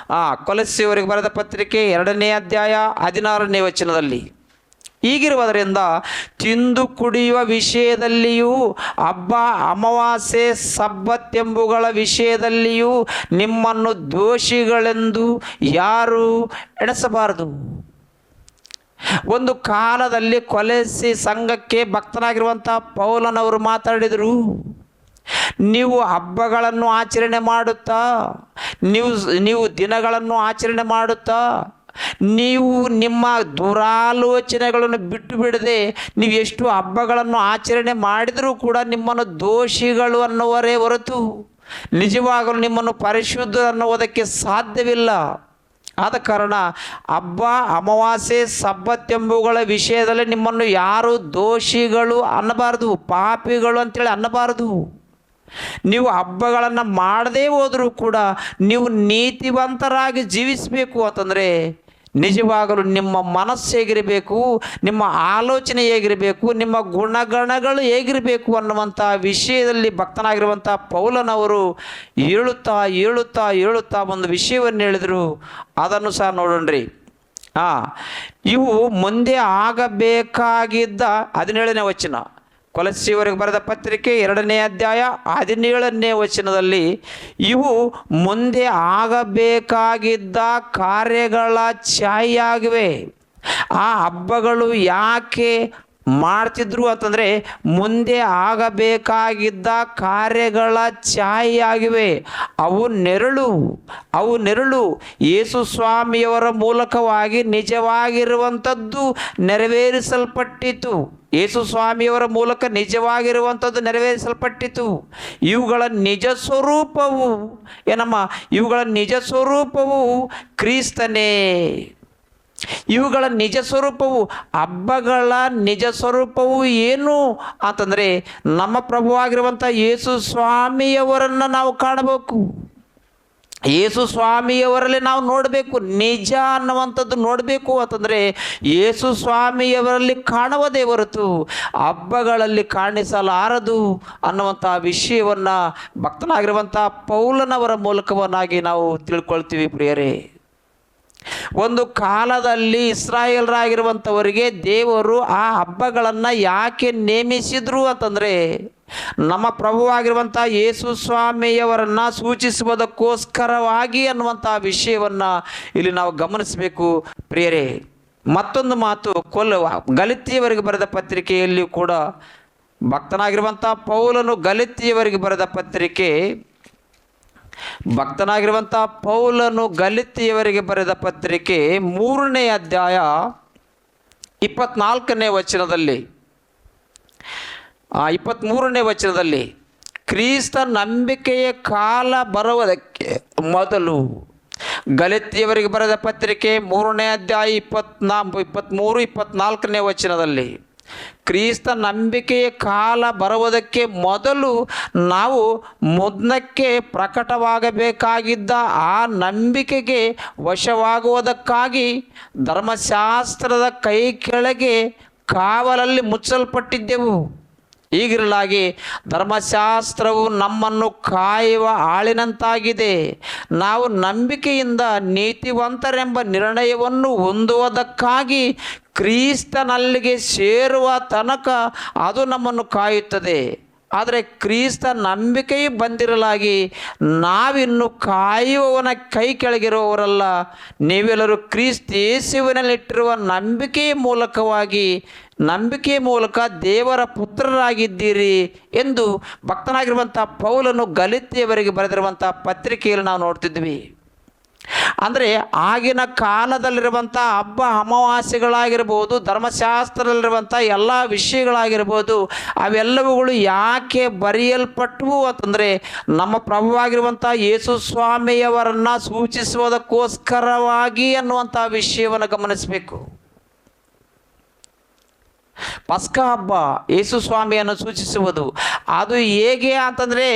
ಕೊಲಸ್ಸಿಯವರಿಗೆ ಬರೆದ ಪತ್ರಿಕೆ 2ನೇ ಅಧ್ಯಾಯ 16ನೇ ವಚನದಲ್ಲಿ, ಹೀಗಿರುವುದರಿಂದ ತಿಂದು ಕುಡಿಯುವ ವಿಷಯದಲ್ಲಿಯೂ ಹಬ್ಬ ಅಮಾವಾಸ್ಯೆ ಸಬ್ಬತ್ ಎಂಬುಗಳ ವಿಷಯದಲ್ಲಿಯೂ ನಿಮ್ಮನ್ನು ದೋಷಿಗಳೆಂದು ಯಾರೂ ಎಣಿಸಬಾರದು. ಒಂದು ಕಾಲದಲ್ಲಿ ಕೊಲಸ್ಸಿ ಸಂಘಕ್ಕೆ ಭಕ್ತನಾಗಿರುವಂಥ ಪೌಲನವರು ಮಾತಾಡಿದರು. ನೀವು ಹಬ್ಬಗಳನ್ನು ಆಚರಣೆ ಮಾಡುತ್ತಾ, ನೀವು ದಿನಗಳನ್ನು ಆಚರಣೆ ಮಾಡುತ್ತಾ, ನೀವು ನಿಮ್ಮ ದುರಾಲೋಚನೆಗಳನ್ನು ಬಿಟ್ಟು ಬಿಡದೆ ನೀವು ಎಷ್ಟು ಹಬ್ಬಗಳನ್ನು ಆಚರಣೆ ಮಾಡಿದರೂ ಕೂಡ ನಿಮ್ಮನ್ನು ದೋಷಿಗಳು ಅನ್ನುವರೇ ಹೊರತು ನಿಜವಾಗಲೂ ನಿಮ್ಮನ್ನು ಪರಿಶುದ್ಧ ಅನ್ನುವುದಕ್ಕೆ ಸಾಧ್ಯವಿಲ್ಲ. ಆದ ಕಾರಣ ಹಬ್ಬ, ಅಮಾವಾಸ್ಯೆ, ಸಬ್ಬತ್ ಎಂಬುಗಳ ವಿಷಯದಲ್ಲಿ ನಿಮ್ಮನ್ನು ಯಾರು ದೋಷಿಗಳು ಅನ್ನಬಾರ್ದು, ಪಾಪಿಗಳು ಅಂತೇಳಿ ಅನ್ನಬಾರ್ದು. ನೀವು ಹಬ್ಬಗಳನ್ನು ಮಾಡದೇ ಹೋದರೂ ಕೂಡ ನೀವು ನೀತಿವಂತರಾಗಿ ಜೀವಿಸಬೇಕು ಅಂತಂದರೆ ನಿಜವಾಗಲೂ ನಿಮ್ಮ ಮನಸ್ಸು ಹೇಗಿರಬೇಕು, ನಿಮ್ಮ ಆಲೋಚನೆ ಹೇಗಿರಬೇಕು, ನಿಮ್ಮ ಗುಣಗಣಗಳು ಹೇಗಿರಬೇಕು ಅನ್ನುವಂಥ ವಿಷಯದಲ್ಲಿ ಭಕ್ತನಾಗಿರುವಂಥ ಪೌಲನವರು ಹೇಳುತ್ತಾ ಒಂದು ವಿಷಯವನ್ನು ಹೇಳಿದರು. ಅದನ್ನು ಸಹ ನೋಡೋಣ್ರಿ. ಇವು ಮುಂದೆ ಆಗಬೇಕಾಗಿದ್ದ 17ನೇ ವಚನ, ಕೊಲಸ್ಸಿಯವರಿಗೆ ಬರೆದ ಪತ್ರಿಕೆ 2ನೇ ಅಧ್ಯಾಯ 17ನೇ ವಚನದಲ್ಲಿ ಇವು ಮುಂದೆ ಆಗಬೇಕಾಗಿದ್ದ ಕಾರ್ಯಗಳ ಛಾಯೆಯಾಗಿವೆ. ಆ ಹಬ್ಬಗಳು ಯಾಕೆ ಮಾಡ್ತಿದ್ರು ಅಂತಂದರೆ ಮುಂದೆ ಆಗಬೇಕಾಗಿದ್ದ ಕಾರ್ಯಗಳ ಛಾಯೆಯಾಗಿವೆ. ಅವು ನೆರಳು ಯೇಸು ಸ್ವಾಮಿಯವರ ಮೂಲಕವಾಗಿ ನಿಜವಾಗಿರುವಂಥದ್ದು ನೆರವೇರಿಸಲ್ಪಟ್ಟಿತು. ಯೇಸು ಸ್ವಾಮಿಯವರ ಮೂಲಕ ನಿಜವಾಗಿರುವಂಥದ್ದು ನೆರವೇರಿಸಲ್ಪಟ್ಟಿತು. ಇವುಗಳ ನಿಜ ಸ್ವರೂಪವು ಕ್ರಿಸ್ತನೇ. ಇವುಗಳ ನಿಜ ಸ್ವರೂಪವು, ಹಬ್ಬಗಳ ನಿಜ ಸ್ವರೂಪವು ಏನು ಅಂತಂದರೆ ನಮ್ಮ ಪ್ರಭುವಾಗಿರುವಂಥ ಯೇಸು ಸ್ವಾಮಿಯವರನ್ನು ನಾವು ಕಾಣಬೇಕು. ಯೇಸು ಸ್ವಾಮಿಯವರಲ್ಲಿ ನಾವು ನೋಡಬೇಕು. ನಿಜ ಅನ್ನುವಂಥದ್ದು ನೋಡಬೇಕು ಅಂತಂದರೆ ಯೇಸು ಸ್ವಾಮಿಯವರಲ್ಲಿ ಕಾಣುವುದೇ ಹೊರತು ಹಬ್ಬಗಳಲ್ಲಿ ಕಾಣಿಸಲಾರದು ಅನ್ನುವಂಥ ವಿಷಯವನ್ನು ಭಕ್ತನಾಗಿರುವಂಥ ಪೌಲನವರ ಮೂಲಕವನ್ನಾಗಿ ನಾವು ತಿಳ್ಕೊಳ್ತೀವಿ ಪ್ರಿಯರೇ. ಒಂದು ಕಾಲದಲ್ಲಿ ಇಸ್ರಾಯೇಲರಾಗಿರುವಂಥವರಿಗೆ ದೇವರು ಆ ಹಬ್ಬಗಳನ್ನು ಯಾಕೆ ನೇಮಿಸಿದ್ರು ಅಂತಂದರೆ ನಮ್ಮ ಪ್ರಭುವಾಗಿರುವಂಥ ಯೇಸು ಸ್ವಾಮಿಯವರನ್ನು ಸೂಚಿಸುವುದಕ್ಕೋಸ್ಕರವಾಗಿ ಅನ್ನುವಂಥ ವಿಷಯವನ್ನು ಇಲ್ಲಿ ನಾವು ಗಮನಿಸಬೇಕು ಪ್ರಿಯರೇ. ಮತ್ತೊಂದು ಮಾತು, ಗಲಾತ್ಯಯವರಿಗೆ ಬರೆದ ಪತ್ರಿಕೆಯಲ್ಲಿ ಕೂಡ ಭಕ್ತನಾಗಿರುವಂಥ ಪೌಲನು ಗಲಾತ್ಯಯವರಿಗೆ ಬರೆದ ಪತ್ರಿಕೆ 3ನೇ ಅಧ್ಯಾಯ 24ನೇ ವಚನದಲ್ಲಿ 23ನೇ ವಚನದಲ್ಲಿ ಕ್ರಿಸ್ತ ನಂಬಿಕೆಯ ಕಾಲ ಬರುವುದಕ್ಕೆ ಮೊದಲು, ಗಲಾತ್ಯಯವರಿಗೆ ಬರೆದ ಪತ್ರಿಕೆ 3ನೇ ಅಧ್ಯಾಯ 23-24ನೇ ವಚನದಲ್ಲಿ ಕ್ರಿಸ್ತ ನಂಬಿಕೆಯ ಕಾಲ ಬರುವುದಕ್ಕೆ ಮೊದಲು ನಾವು ಮುನ್ನಕ್ಕೆ ಪ್ರಕಟವಾಗಬೇಕಾಗಿದ್ದ ಆ ನಂಬಿಕೆಗೆ ವಶವಾಗುವುದಕ್ಕಾಗಿ ಧರ್ಮಶಾಸ್ತ್ರದ ಕೈ ಕೆಳಗೆ ಕಾವಲಲ್ಲಿ ಮುಚ್ಚಲ್ಪಟ್ಟಿದ್ದೆವು. ಹೀಗಿರಲಾಗಿ ಧರ್ಮಶಾಸ್ತ್ರವು ನಮ್ಮನ್ನು ಕಾಯುವ ಆಳಿನಂತಾಗಿದೆ. ನಾವು ನಂಬಿಕೆಯಿಂದ ನೀತಿವಂತರೆಂಬ ನಿರ್ಣಯವನ್ನು ಹೊಂದುವುದಕ್ಕಾಗಿ ಕ್ರಿಸ್ತನಲ್ಲಿಗೆ ಸೇರುವ ತನಕ ಅದು ನಮ್ಮನ್ನು ಕಾಯುತ್ತದೆ. ಆದರೆ ಕ್ರಿಸ್ತ ನಂಬಿಕೆಯು ಬಂದಿರಲಾಗಿ ನಾವಿನ್ನು ಕಾಯುವವನ ಕೈ ಕೆಳಗಿರುವವರಲ್ಲ, ನೀವೆಲ್ಲರೂ ಕ್ರಿಸ್ತ ಯೇಸುವಿನಲ್ಲಿಟ್ಟಿರುವ ನಂಬಿಕೆಯ ಮೂಲಕ ದೇವರ ಪುತ್ರರಾಗಿದ್ದೀರಿ ಎಂದು ಭಕ್ತನಾಗಿರುವಂಥ ಪೌಲನು ಗಲಾತ್ಯಯವರಿಗೆ ಬರೆದಿರುವಂಥ ಪತ್ರಿಕೆಯಲ್ಲಿ ನಾವು ನೋಡ್ತಿದ್ವಿ. ಅಂದರೆ ಆಗಿನ ಕಾಲದಲ್ಲಿರುವಂಥ ಹಬ್ಬ ಅಮಾವಾಸ್ಯೆಗಳಾಗಿರ್ಬೋದು, ಧರ್ಮಶಾಸ್ತ್ರದಲ್ಲಿರುವಂಥ ಎಲ್ಲ ವಿಷಯಗಳಾಗಿರ್ಬೋದು, ಅವೆಲ್ಲವುಗಳು ಯಾಕೆ ಬರೆಯಲ್ಪಟ್ಟವು ಅಂತಂದರೆ ನಮ್ಮ ಪ್ರಭುವಾಗಿರುವಂಥ ಯೇಸು ಸ್ವಾಮಿಯವರನ್ನು ಸೂಚಿಸುವುದಕ್ಕೋಸ್ಕರವಾಗಿ ಅನ್ನುವಂಥ ವಿಷಯವನ್ನು ಗಮನಿಸಬೇಕು. ಪಸ್ಕ ಹಬ್ಬ ಯೇಸು ಸ್ವಾಮಿಯನ್ನು ಸೂಚಿಸುವುದು. ಅದು ಹೇಗೆ ಅಂತಂದರೆ,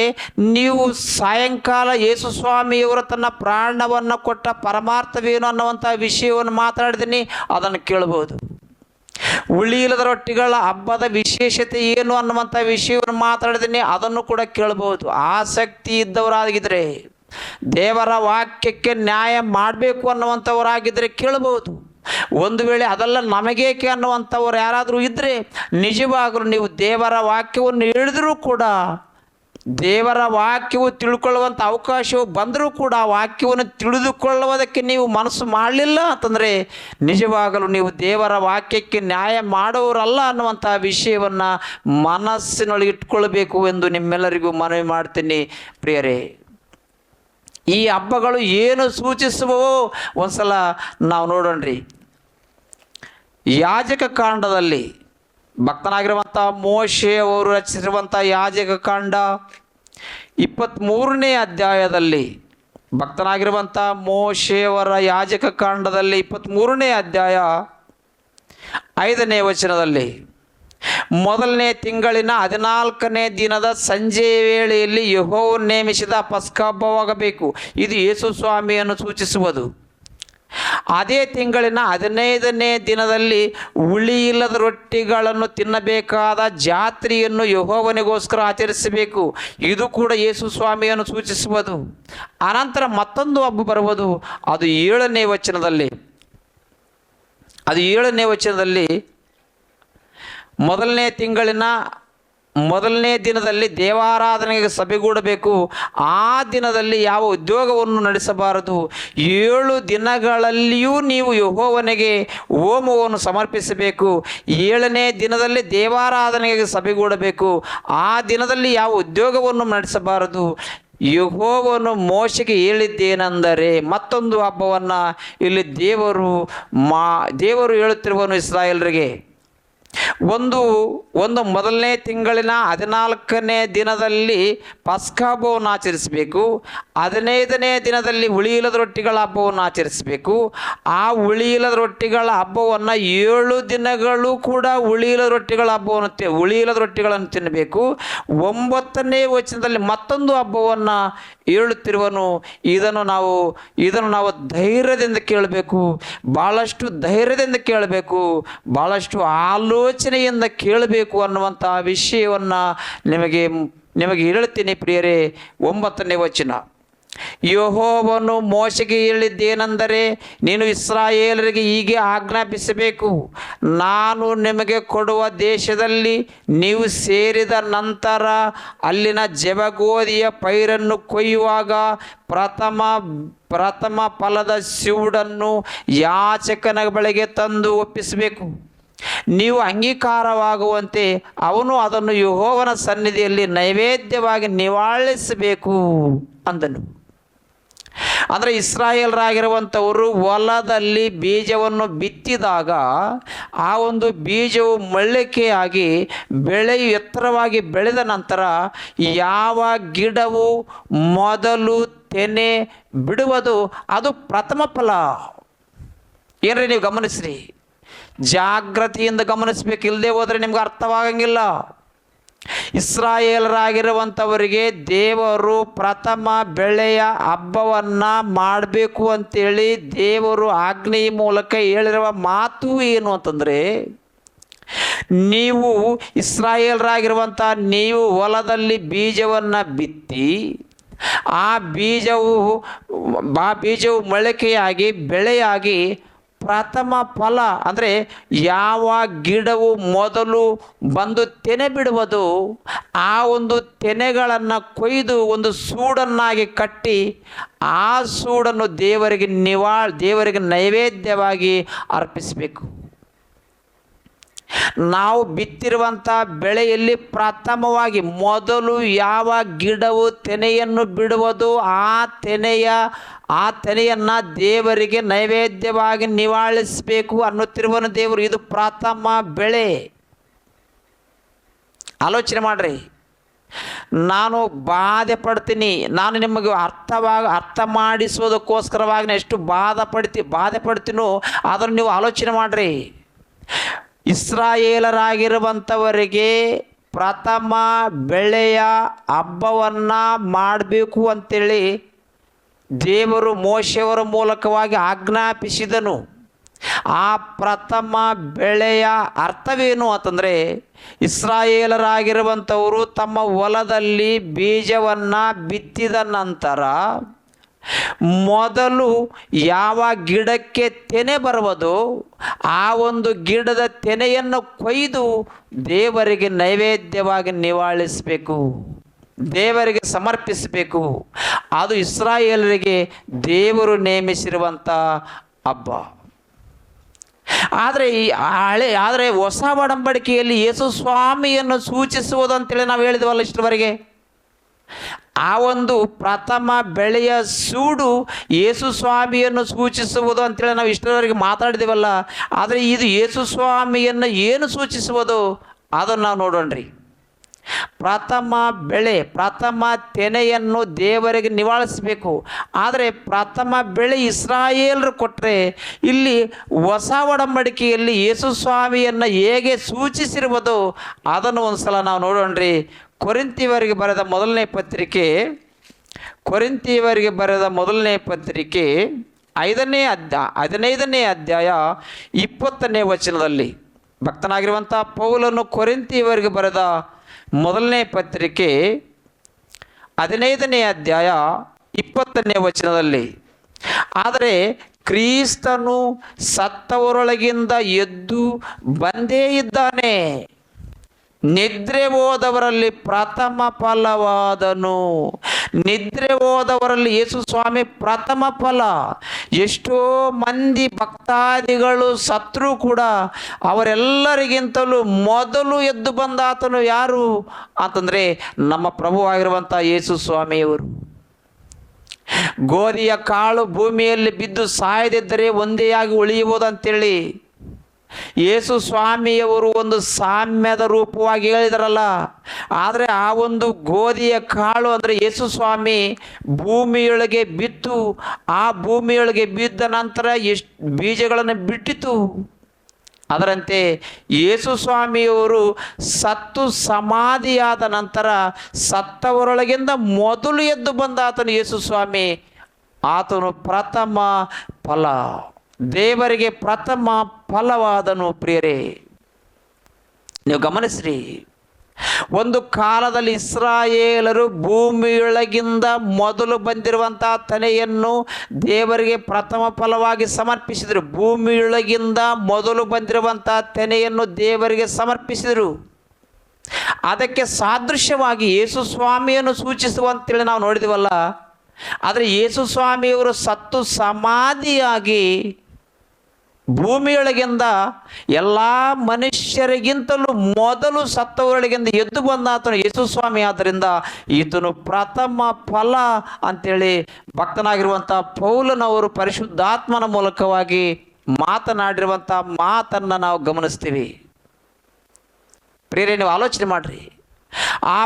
ನೀವು ಸಾಯಂಕಾಲ ಯೇಸು ಸ್ವಾಮಿಯವರು ತನ್ನ ಪ್ರಾಣವನ್ನು ಕೊಟ್ಟ ಪರಮಾರ್ಥವೇನು ಅನ್ನುವಂಥ ವಿಷಯವನ್ನು ಮಾತಾಡಿದ್ದೀನಿ, ಅದನ್ನು ಕೇಳ್ಬೋದು. ಉಳಿಯಿಲ್ಲದ ರೊಟ್ಟಿಗಳ ಹಬ್ಬದ ವಿಶೇಷತೆ ಏನು ಅನ್ನುವಂಥ ವಿಷಯವನ್ನು ಮಾತಾಡಿದ್ದೀನಿ, ಅದನ್ನು ಕೂಡ ಕೇಳ್ಬೋದು. ಆಸಕ್ತಿ ಇದ್ದವರಾಗಿದ್ದರೆ, ದೇವರ ವಾಕ್ಯಕ್ಕೆ ನ್ಯಾಯ ಮಾಡಬೇಕು ಅನ್ನುವಂಥವರಾಗಿದ್ದರೆ ಕೇಳ್ಬೋದು. ಒಂದು ವೇಳೆ ಅದೆಲ್ಲ ನಮಗೇಕೆ ಅನ್ನುವಂಥವ್ರು ಯಾರಾದರೂ ಇದ್ದರೆ, ನಿಜವಾಗಲೂ ನೀವು ದೇವರ ವಾಕ್ಯವನ್ನು ಹೇಳಿದರೂ ಕೂಡ, ದೇವರ ವಾಕ್ಯವು ತಿಳ್ಕೊಳ್ಳುವಂಥ ಅವಕಾಶವು ಬಂದರೂ ಕೂಡ ಆ ವಾಕ್ಯವನ್ನು ತಿಳಿದುಕೊಳ್ಳುವುದಕ್ಕೆ ನೀವು ಮನಸ್ಸು ಮಾಡಲಿಲ್ಲ ಅಂತಂದರೆ ನಿಜವಾಗಲೂ ನೀವು ದೇವರ ವಾಕ್ಯಕ್ಕೆ ನ್ಯಾಯ ಮಾಡೋರಲ್ಲ ಅನ್ನುವಂಥ ವಿಷಯವನ್ನು ಮನಸ್ಸಿನೊಳಗೆ ಇಟ್ಕೊಳ್ಬೇಕು ಎಂದು ನಿಮ್ಮೆಲ್ಲರಿಗೂ ಮನವಿ ಮಾಡ್ತೀನಿ ಪ್ರಿಯರೇ. ಈ ಹಬ್ಬಗಳು ಏನು ಸೂಚಿಸುವವೋ ಒಂದ್ಸಲ ನಾವು ನೋಡೋಣ್ರಿ. ಯಾಜಕ ಕಾಂಡದಲ್ಲಿ ಭಕ್ತನಾಗಿರುವಂಥ ಮೋಶೆ ಅವರು ರಚಿಸಿರುವಂಥ ಯಾಜಕ ಕಾಂಡ 23ನೇ ಅಧ್ಯಾಯದಲ್ಲಿ, ಭಕ್ತನಾಗಿರುವಂಥ ಮೋಶೆಯವರ ಯಾಜಕ ಕಾಂಡದಲ್ಲಿ 23ನೇ ಅಧ್ಯಾಯ 5ನೇ ವಚನದಲ್ಲಿ, ಮೊದಲನೇ ತಿಂಗಳಿನ 14ನೇ ದಿನದ ಸಂಜೆಯ ವೇಳೆಯಲ್ಲಿ ಯೆಹೋವನು ನೇಮಿಸಿದ ಪಸ್ಕ ಹಬ್ಬವಾಗಬೇಕು. ಇದು ಯೇಸು ಸ್ವಾಮಿಯನ್ನು ಸೂಚಿಸುವುದು. ಅದೇ ತಿಂಗಳಿನ 15ನೇ ದಿನದಲ್ಲಿ ಹುಳಿಯಿಲ್ಲದ ರೊಟ್ಟಿಗಳನ್ನು ತಿನ್ನಬೇಕಾದ ಜಾತ್ರೆಯನ್ನು ಯೆಹೋವನಿಗೋಸ್ಕರ ಆಚರಿಸಬೇಕು. ಇದು ಕೂಡ ಯೇಸು ಸ್ವಾಮಿಯನ್ನು ಸೂಚಿಸುವುದು. ಅನಂತರ ಮತ್ತೊಂದು ಹಬ್ಬ ಬರುವುದು. ಅದು 7ನೇ ವಚನದಲ್ಲಿ ಮೊದಲನೇ ತಿಂಗಳಿನ ಮೊದಲನೇ ದಿನದಲ್ಲಿ ದೇವಾರಾಧನೆಗೆ ಸಭೆಗೂಡಬೇಕು. ಆ ದಿನದಲ್ಲಿ ಯಾವ ಉದ್ಯೋಗವನ್ನು ನಡೆಸಬಾರದು. 7 ದಿನಗಳಲ್ಲಿಯೂ ನೀವು ಯೆಹೋವನಿಗೆ ಹೋಮವನ್ನು ಸಮರ್ಪಿಸಬೇಕು. 7ನೇ ದಿನದಲ್ಲಿ ದೇವಾರಾಧನೆಗೆ ಸಭೆಗೂಡಬೇಕು. ಆ ದಿನದಲ್ಲಿ ಯಾವ ಉದ್ಯೋಗವನ್ನು ನಡೆಸಬಾರದು. ಯೆಹೋವನು ಮೋಶೆಗೆ ಹೇಳಿದ್ದೇನೆಂದರೆ, ಮತ್ತೊಂದು ಹಬ್ಬವನ್ನು ಇಲ್ಲಿ ದೇವರು ಹೇಳುತ್ತಿರುವನು ಇಸ್ರಾಯೇಲರಿಗೆ. ಒಂದು ಮೊದಲನೇ ತಿಂಗಳಿನ 14ನೇ ದಿನದಲ್ಲಿ ಪಸ್ಕ ಹಬ್ಬವನ್ನು ಆಚರಿಸಬೇಕು. 15ನೇ ದಿನದಲ್ಲಿ ಹುಳಿಯಿಲ್ಲದ ರೊಟ್ಟಿಗಳ ಹಬ್ಬವನ್ನು ಆಚರಿಸಬೇಕು. ಆ ಹುಳಿಯಿಲ್ಲದ ರೊಟ್ಟಿಗಳ ಹಬ್ಬವನ್ನು 7 ದಿನಗಳು ಕೂಡ ಹುಳಿಯಿಲ್ಲದ ರೊಟ್ಟಿಗಳನ್ನು ತಿನ್ನಬೇಕು. 9ನೇ ವಚನದಲ್ಲಿ ಮತ್ತೊಂದು ಹಬ್ಬವನ್ನು ಹೇಳುತ್ತಿರುವನು. ಇದನ್ನು ನಾವು ಧೈರ್ಯದಿಂದ ಕೇಳಬೇಕು, ಭಾಳಷ್ಟು ಧೈರ್ಯದಿಂದ ಕೇಳಬೇಕು, ಭಾಳಷ್ಟು ಆಲೋಚನೆಯಿಂದ ಕೇಳಬೇಕು ಅನ್ನುವಂಥ ವಿಷಯವನ್ನು ನಿಮಗೆ ಹೇಳ್ತೀನಿ ಪ್ರಿಯರೇ. 9ನೇ ವಚನ, ಯೆಹೋವನು ಮೋಶೆಗೆ ಹೇಳಿದ್ದೇನೆಂದರೆ, ನೀನು ಇಸ್ರಾಯೇಲರಿಗೆ ಹೀಗೆ ಆಜ್ಞಾಪಿಸಬೇಕು, ನಾನು ನಿಮಗೆ ಕೊಡುವ ದೇಶದಲ್ಲಿ ನೀವು ಸೇರಿದ ನಂತರ ಅಲ್ಲಿನ ಜವೆಗೋದಿಯ ಪೈರನ್ನು ಕೊಯ್ಯುವಾಗ ಪ್ರಥಮ ಫಲದ ಸಿವುಡನ್ನು ಯಾಜಕನ ಬಳಿಗೆ ತಂದು ಒಪ್ಪಿಸಬೇಕು. ನೀವು ಅಂಗೀಕಾರವಾಗುವಂತೆ ಅವನು ಅದನ್ನು ಯೆಹೋವನ ಸನ್ನಿಧಿಯಲ್ಲಿ ನೈವೇದ್ಯವಾಗಿ ನಿವಾಳಿಸಬೇಕು ಅಂದನು. ಅಂದರೆ ಇಸ್ರಾಯೇಲರಾಗಿರುವಂಥವರು ಹೊಲದಲ್ಲಿ ಬೀಜವನ್ನು ಬಿತ್ತಿದಾಗ ಆ ಒಂದು ಬೀಜವು ಮೊಳಕೆಯಾಗಿ ಎತ್ತರವಾಗಿ ಬೆಳೆದ ನಂತರ ಯಾವ ಗಿಡವು ಮೊದಲು ತೆನೆ ಬಿಡುವುದು ಅದು ಪ್ರಥಮ ಫಲ. ಏನ್ರಿ, ನೀವು ಗಮನಿಸ್ರಿ, ಜಾಗೃತಿಯಿಂದ ಗಮನಿಸಬೇಕು. ಇಲ್ಲದೆ ಹೋದರೆ ನಿಮ್ಗೆ ಅರ್ಥವಾಗಂಗಿಲ್ಲ. ಇಸ್ರಾಯೇಲರಾಗಿರುವಂಥವರಿಗೆ ದೇವರು ಪ್ರಥಮ ಬೆಳೆಯ ಹಬ್ಬವನ್ನು ಮಾಡಬೇಕು ಅಂತೇಳಿ ದೇವರು ಆಜ್ಞೆಯ ಮೂಲಕ ಹೇಳಿರುವ ಮಾತು ಏನು ಅಂತಂದರೆ, ನೀವು ಇಸ್ರಾಯೇಲರಾಗಿರುವಂಥ ನೀವು ಹೊಲದಲ್ಲಿ ಬೀಜವನ್ನು ಬಿತ್ತಿ ಆ ಬೀಜವು ಮೊಳಕೆಯಾಗಿ ಬೆಳೆಯಾಗಿ ಪ್ರಥಮ ಫಲ ಅಂದರೆ ಯಾವ ಗಿಡವು ಮೊದಲು ಬಂದು ತೆನೆ ಬಿಡುವುದು ಆ ಒಂದು ತೆನೆಗಳನ್ನು ಕೊಯ್ದು ಒಂದು ಸೂಡನ್ನಾಗಿ ಕಟ್ಟಿ ಆ ಸೂಡನ್ನು ದೇವರಿಗೆ ನೈವೇದ್ಯವಾಗಿ ಅರ್ಪಿಸಬೇಕು. ನಾವು ಬಿತ್ತಿರುವಂಥ ಬೆಳೆಯಲ್ಲಿ ಪ್ರಥಮವಾಗಿ ಮೊದಲು ಯಾವ ಗಿಡವು ತೆನೆಯನ್ನು ಬಿಡುವುದು ಆ ತೆನೆಯನ್ನು ದೇವರಿಗೆ ನೈವೇದ್ಯವಾಗಿ ನಿವಾಳಿಸಬೇಕು ಅನ್ನುತ್ತಿರುವನು ದೇವರು. ಇದು ಪ್ರಥಮ ಬೆಳೆ. ಆಲೋಚನೆ ಮಾಡ್ರಿ. ನಾನು ಬಾಧೆ ಪಡ್ತೀನಿ, ನಾನು ನಿಮಗೆ ಅರ್ಥ ಮಾಡಿಸೋದಕ್ಕೋಸ್ಕರವಾಗಿ ಎಷ್ಟು ಬಾಧೆ ಪಡ್ತೀನೋ ಅದನ್ನು ನೀವು ಆಲೋಚನೆ ಮಾಡ್ರಿ. ಇಸ್ರಾಯೇಲರಾಗಿರುವಂಥವರಿಗೆ ಪ್ರಥಮ ಬೆಳೆಯ ಹಬ್ಬವನ್ನು ಮಾಡಬೇಕು ಅಂತೇಳಿ ದೇವರು ಮೋಶೆಯವರ ಮೂಲಕವಾಗಿ ಆಜ್ಞಾಪಿಸಿದನು. ಆ ಪ್ರಥಮ ಬೆಳೆಯ ಅರ್ಥವೇನು ಅಂತಂದರೆ, ಇಸ್ರಾಯೇಲರಾಗಿರುವಂಥವರು ತಮ್ಮ ಹೊಲದಲ್ಲಿ ಬೀಜವನ್ನು ಬಿತ್ತಿದ ನಂತರ ಮೊದಲು ಯಾವ ಗಿಡಕ್ಕೆ ತೆನೆ ಬರುವುದೋ ಆ ಒಂದು ಗಿಡದ ತೆನೆಯನ್ನು ಕೊಯ್ದು ದೇವರಿಗೆ ನೈವೇದ್ಯವಾಗಿ ನಿವಾಳಿಸಬೇಕು, ದೇವರಿಗೆ ಸಮರ್ಪಿಸಬೇಕು. ಅದು ಇಸ್ರಾಯೇಲರಿಗೆ ದೇವರು ನೇಮಿಸಿರುವಂಥ ಹಬ್ಬ. ಆದರೆ ಹೊಸ ಒಡಂಬಡಿಕೆಯಲ್ಲಿ ಯೇಸು ಸ್ವಾಮಿಯನ್ನು ಸೂಚಿಸುವುದು ಅಂತೇಳಿ ನಾವು ಹೇಳಿದ್ವಲ್ಲ ಇಷ್ಟರವರೆಗೆ. ಆ ಒಂದು ಪ್ರಥಮ ಬೆಳೆಯ ಸೂಡು ಯೇಸು ಸ್ವಾಮಿಯನ್ನು ಸೂಚಿಸುವುದು ಅಂತೇಳಿ ನಾವು ಇಷ್ಟರವರೆಗೆ ಮಾತಾಡಿದೇವಲ್ಲ. ಆದರೆ ಇದು ಯೇಸು ಸ್ವಾಮಿಯನ್ನು ಏನು ಸೂಚಿಸುವುದು ಅದನ್ನು ನಾವು ನೋಡೋಣ್ರಿ. ಪ್ರಥಮ ಬೆಳೆ, ಪ್ರಥಮ ತೆನೆಯನ್ನು ದೇವರಿಗೆ ನಿವಾಳಿಸಬೇಕು. ಆದರೆ ಪ್ರಥಮ ಬೆಳೆ ಇಸ್ರಾಯೇಲರು ಕೊಟ್ಟರೆ, ಇಲ್ಲಿ ಹೊಸ ಒಡಂಬಡಿಕೆಯಲ್ಲಿ ಯೇಸು ಸ್ವಾಮಿಯನ್ನು ಹೇಗೆ ಸೂಚಿಸಿರುವುದು ಅದನ್ನು ಒಂದು ಸಲ ನಾವು ನೋಡೋಣ್ರಿ. ಕೊರಿಂಥಿಯವರಿಗೆ ಬರೆದ ಮೊದಲನೇ ಪತ್ರಿಕೆ 15ನೇ ಅಧ್ಯಾಯ 20ನೇ ವಚನದಲ್ಲಿ ಭಕ್ತನಾಗಿರುವಂಥ ಪೌಲನು ಕೊರಿಂಥಿಯವರಿಗೆ ಬರೆದ ಮೊದಲನೇ ಪತ್ರಿಕೆ 15ನೇ ಅಧ್ಯಾಯ 20ನೇ ವಚನದಲ್ಲಿ, ಆದರೆ ಕ್ರಿಸ್ತನು ಸತ್ತವರೊಳಗಿಂದ ಎದ್ದು ಬಂದೇ ಇದ್ದಾನೆ, ನಿದ್ರೆ ಹೋದವರಲ್ಲಿ ಪ್ರಥಮ ಫಲವಾದನು. ನಿದ್ರೆ ಹೋದವರಲ್ಲಿ ಯೇಸು ಸ್ವಾಮಿ ಪ್ರಥಮ ಫಲ. ಎಷ್ಟೋ ಮಂದಿ ಭಕ್ತಾದಿಗಳು ಸತ್ರು ಕೂಡ ಅವರೆಲ್ಲರಿಗಿಂತಲೂ ಮೊದಲು ಎದ್ದು ಬಂದಾತನು ಯಾರು ಅಂತಂದರೆ ನಮ್ಮ ಪ್ರಭುವಾಗಿರುವಂಥ ಯೇಸು ಸ್ವಾಮಿಯವರು. ಗೋಧಿಯ ಕಾಳು ಭೂಮಿಯಲ್ಲಿ ಬಿದ್ದು ಸಾಯದಿದ್ದರೆ ಒಂದೇಯಾಗಿ ಉಳಿಯುವುದು ಅಂತೇಳಿ ಯೇಸು ಸ್ವಾಮಿಯವರು ಒಂದು ಸಾಮ್ಯದ ರೂಪವಾಗಿ ಹೇಳಿದಾರಲ್ಲ. ಆದರೆ ಆ ಒಂದು ಗೋಧಿಯ ಕಾಳು ಅಂದರೆ ಯೇಸು ಸ್ವಾಮಿ ಭೂಮಿಯೊಳಗೆ ಬಿತ್ತು. ಆ ಭೂಮಿಯೊಳಗೆ ಬಿದ್ದ ನಂತರ ಎಷ್ಟು ಬೀಜಗಳನ್ನು ಬಿಟ್ಟಿತು. ಅದರಂತೆ ಯೇಸು ಸ್ವಾಮಿಯವರು ಸತ್ತು ಸಮಾಧಿಯಾದ ನಂತರ ಸತ್ತವರೊಳಗಿಂದ ಮೊದಲು ಎದ್ದು ಬಂದ ಆತನು ಯೇಸು ಸ್ವಾಮಿ. ಆತನು ಪ್ರಥಮ ಫಲ, ದೇವರಿಗೆ ಪ್ರಥಮ ಫಲವಾದನು. ಪ್ರಿಯರೇ, ನೀವು ಗಮನಿಸ್ರಿ, ಒಂದು ಕಾಲದಲ್ಲಿ ಇಸ್ರಾಯೇಲರು ಭೂಮಿಯೊಳಗಿಂದ ಮೊದಲು ಬಂದಿರುವಂಥ ತೆನೆಯನ್ನು ದೇವರಿಗೆ ಪ್ರಥಮ ಫಲವಾಗಿ ಸಮರ್ಪಿಸಿದರು. ಭೂಮಿಯೊಳಗಿಂದ ಮೊದಲು ಬಂದಿರುವಂಥ ತೆನೆಯನ್ನು ದೇವರಿಗೆ ಸಮರ್ಪಿಸಿದರು. ಅದಕ್ಕೆ ಸಾದೃಶ್ಯವಾಗಿ ಯೇಸು ಸ್ವಾಮಿಯನ್ನು ಸೂಚಿಸುವಂತೇಳಿ ನಾವು ನೋಡಿದೀವಲ್ಲ. ಆದರೆ ಯೇಸು ಸ್ವಾಮಿಯವರು ಸತ್ತು ಸಮಾಧಿಯಾಗಿ ಭೂಮಿಯೊಳಗಿಂದ ಎಲ್ಲ ಮನುಷ್ಯರಿಗಿಂತಲೂ ಮೊದಲು ಸತ್ತವರೊಳಗಿಂದ ಎದ್ದು ಬಂದ ಆತನು ಯೇಸು ಸ್ವಾಮಿ. ಆದ್ದರಿಂದ ಈತನು ಪ್ರಥಮ ಫಲ ಅಂತೇಳಿ ಭಕ್ತನಾಗಿರುವಂಥ ಪೌಲನವರು ಪರಿಶುದ್ಧಾತ್ಮನ ಮೂಲಕವಾಗಿ ಮಾತನಾಡಿರುವಂಥ ಮಾತನ್ನು ನಾವು ಗಮನಿಸ್ತೀವಿ. ಪ್ರಿಯರೇ, ನೀವು ಆಲೋಚನೆ ಮಾಡಿರಿ. ಆ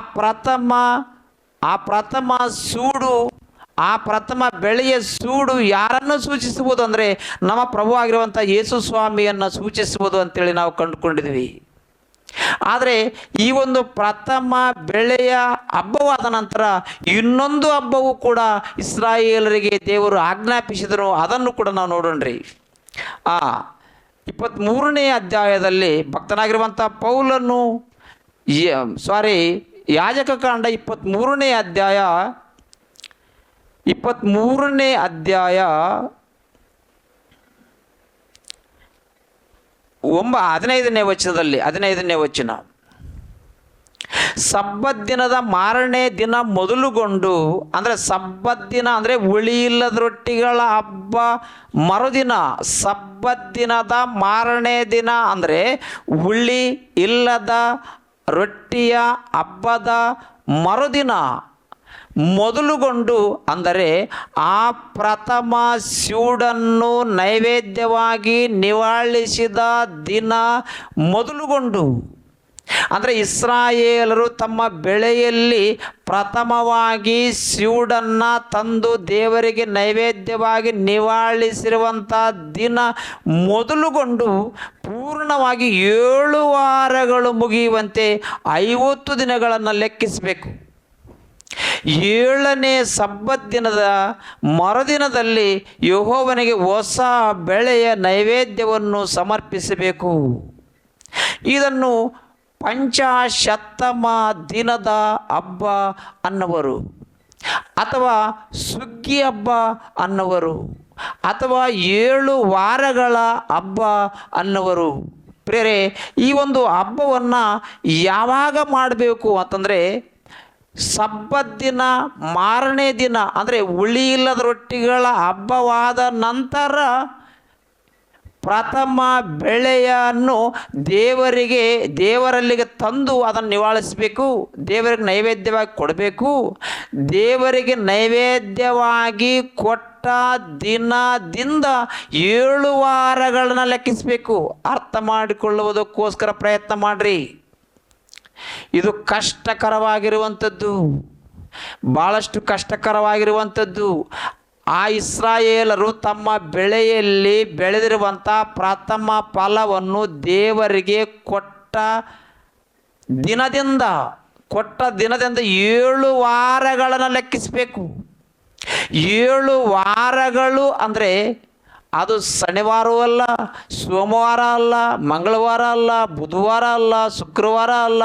ಪ್ರಥಮ ಸೂಡು, ಆ ಪ್ರಥಮ ಬೆಳೆಯ ಸೂಡು ಯಾರನ್ನು ಸೂಚಿಸುವುದು ಅಂದರೆ ನಮ್ಮ ಪ್ರಭು ಆಗಿರುವಂಥ ಯೇಸು ಸ್ವಾಮಿಯನ್ನು ಸೂಚಿಸುವುದು ಅಂತೇಳಿ ನಾವು ಕಂಡುಕೊಂಡಿದ್ವಿ. ಆದರೆ ಈ ಒಂದು ಪ್ರಥಮ ಬೆಳೆಯ ಹಬ್ಬವಾದ ನಂತರ ಇನ್ನೊಂದು ಹಬ್ಬವೂ ಕೂಡ ಇಸ್ರಾಯೇಲರಿಗೆ ದೇವರು ಆಜ್ಞಾಪಿಸಿದರು. ಅದನ್ನು ಕೂಡ ನಾವು ನೋಡೋಣ್ರಿ. 23ನೇ ಅಧ್ಯಾಯದಲ್ಲಿ ಭಕ್ತನಾಗಿರುವಂಥ ಪೌಲನು ಯಾಜಕ ಕಾಂಡ 23ನೇ ಅಧ್ಯಾಯ 15ನೇ ವಚನ, ಸಬ್ಬತ್ ದಿನದ ಮಾರನೇ ದಿನ ಮೊದಲುಗೊಂಡು, ಅಂದರೆ ಸಬ್ಬತ್ ದಿನ ಅಂದರೆ ಹುಳಿ ಇಲ್ಲದ ರೊಟ್ಟಿಗಳ ಹಬ್ಬ ಮರುದಿನ. ಸಬ್ಬತ್ ದಿನದ ಮಾರನೇ ದಿನ ಅಂದರೆ ಹುಳಿ ಇಲ್ಲದ ರೊಟ್ಟಿಯ ಹಬ್ಬದ ಮರುದಿನ ಮೊದಲುಗೊಂಡು, ಅಂದರೆ ಆ ಪ್ರಥಮ ಸೂಡನ್ನು ನೈವೇದ್ಯವಾಗಿ ನಿವಾಳಿಸಿದ ದಿನ ಮೊದಲುಗೊಂಡು, ಅಂದರೆ ಇಸ್ರಾಯೇಲರು ತಮ್ಮ ಬೆಳೆಯಲ್ಲಿ ಪ್ರಥಮವಾಗಿ ಸೂಡನ್ನು ತಂದು ದೇವರಿಗೆ ನೈವೇದ್ಯವಾಗಿ ನಿವಾಳಿಸಿರುವಂಥ ದಿನ ಮೊದಲುಗೊಂಡು ಪೂರ್ಣವಾಗಿ 7 ವಾರಗಳು ಮುಗಿಯುವಂತೆ 50 ದಿನಗಳನ್ನು ಲೆಕ್ಕಿಸಬೇಕು. 7ನೇ ಸಬ್ಬತ್ ದಿನದ ಮರುದಿನದಲ್ಲಿ ಯೆಹೋವನಿಗೆ ಹೊಸ ಬೆಳೆಯ ನೈವೇದ್ಯವನ್ನು ಸಮರ್ಪಿಸಬೇಕು. ಇದನ್ನು ಪಂಚಾಶತ್ತಮ ದಿನದ ಹಬ್ಬ ಅನ್ನುವರು, ಅಥವಾ ಸುಗ್ಗಿ ಹಬ್ಬ ಅನ್ನುವರು, ಅಥವಾ 7 ವಾರಗಳ ಹಬ್ಬ ಅನ್ನುವರು. ಪ್ರಿಯರೇ, ಈ ಒಂದು ಹಬ್ಬವನ್ನು ಯಾವಾಗ ಮಾಡಬೇಕು ಅಂತಂದರೆ ಸಬ್ಬತ್ ದಿನ ಮಾರನೇ ದಿನ, ಅಂದರೆ ಹುಳಿ ಇಲ್ಲದ ರೊಟ್ಟಿಗಳ ಹಬ್ಬವಾದ ನಂತರ ಪ್ರಥಮ ಬೆಳೆಯನ್ನು ದೇವರಲ್ಲಿಗೆ ತಂದು ಅದನ್ನು ನಿವಾಳಿಸಬೇಕು, ದೇವರಿಗೆ ನೈವೇದ್ಯವಾಗಿ ಕೊಡಬೇಕು. ದೇವರಿಗೆ ನೈವೇದ್ಯವಾಗಿ ಕೊಟ್ಟ ದಿನದಿಂದ 7 ವಾರಗಳನ್ನು ಲೆಕ್ಕಿಸಬೇಕು. ಅರ್ಥ ಮಾಡಿಕೊಳ್ಳುವುದಕ್ಕೋಸ್ಕರ ಪ್ರಯತ್ನ ಮಾಡಿರಿ. ಇದು ಕಷ್ಟಕರವಾಗಿರುವಂಥದ್ದು, ಭಾಳಷ್ಟು ಕಷ್ಟಕರವಾಗಿರುವಂಥದ್ದು. ಆ ಇಸ್ರಾಯೇಲರು ತಮ್ಮ ಬೆಳೆಯಲ್ಲಿ ಬೆಳೆದಿರುವಂಥ ಪ್ರಥಮ ಫಲವನ್ನು ದೇವರಿಗೆ ಕೊಟ್ಟ ದಿನದಿಂದ 7 ವಾರಗಳನ್ನು ಲೆಕ್ಕಿಸಬೇಕು. 7 ವಾರಗಳು ಅಂದರೆ ಅದು ಶನಿವಾರವೂ ಅಲ್ಲ, ಸೋಮವಾರ ಅಲ್ಲ, ಮಂಗಳವಾರ ಅಲ್ಲ, ಬುಧವಾರ ಅಲ್ಲ, ಶುಕ್ರವಾರ ಅಲ್ಲ,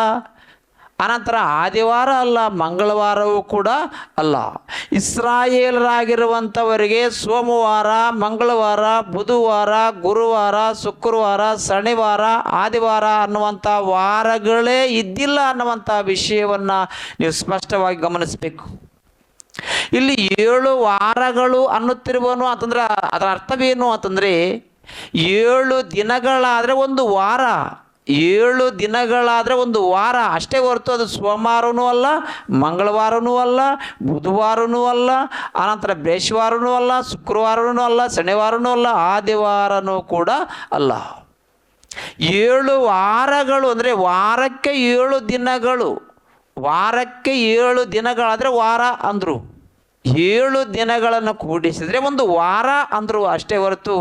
ಅನಂತರ ಆದಿವಾರ ಅಲ್ಲ, ಮಂಗಳವಾರವೂ ಕೂಡ ಅಲ್ಲ. ಇಸ್ರಾಯೇಲರಾಗಿರುವಂಥವರಿಗೆ ಸೋಮವಾರ, ಮಂಗಳವಾರ, ಬುಧವಾರ, ಗುರುವಾರ, ಶುಕ್ರವಾರ, ಶನಿವಾರ, ಆದಿವಾರ ಅನ್ನುವಂಥ ವಾರಗಳೇ ಇದ್ದಿಲ್ಲ ಅನ್ನುವಂಥ ವಿಷಯವನ್ನು ನೀವು ಸ್ಪಷ್ಟವಾಗಿ ಗಮನಿಸಬೇಕು. ಇಲ್ಲಿ 7 ವಾರಗಳು ಅನ್ನುತ್ತಿರುವನು ಅಂತಂದ್ರೆ ಅದರ ಅರ್ಥವೇನು ಅಂತಂದರೆ 7 ದಿನಗಳಾದರೆ ಒಂದು ವಾರ, 7 ದಿನಗಳಾದರೆ ಒಂದು ವಾರ ಅಷ್ಟೇ ಹೊರತು ಅದು ಸೋಮವಾರನೂ ಅಲ್ಲ, ಮಂಗಳವಾರನೂ ಅಲ್ಲ, ಬುಧವಾರನೂ ಅಲ್ಲ, ಅನಂತರ ಬೃಹಸ್ಪತಿವಾರನೂ ಅಲ್ಲ, ಶುಕ್ರವಾರನೂ ಅಲ್ಲ, ಶನಿವಾರನೂ ಅಲ್ಲ, ಆದಿವಾರನೂ ಕೂಡ ಅಲ್ಲ. 7 ವಾರಗಳು ಅಂದರೆ ವಾರಕ್ಕೆ 7 ದಿನಗಳು, ವಾರಕ್ಕೆ 7 ದಿನಗಳಾದರೆ ವಾರ ಅಂದರು. 7 ದಿನಗಳನ್ನು ಕೂಡಿಸಿದರೆ ಒಂದು ವಾರ ಅಂದರು ಅಷ್ಟೇ ಹೊರತು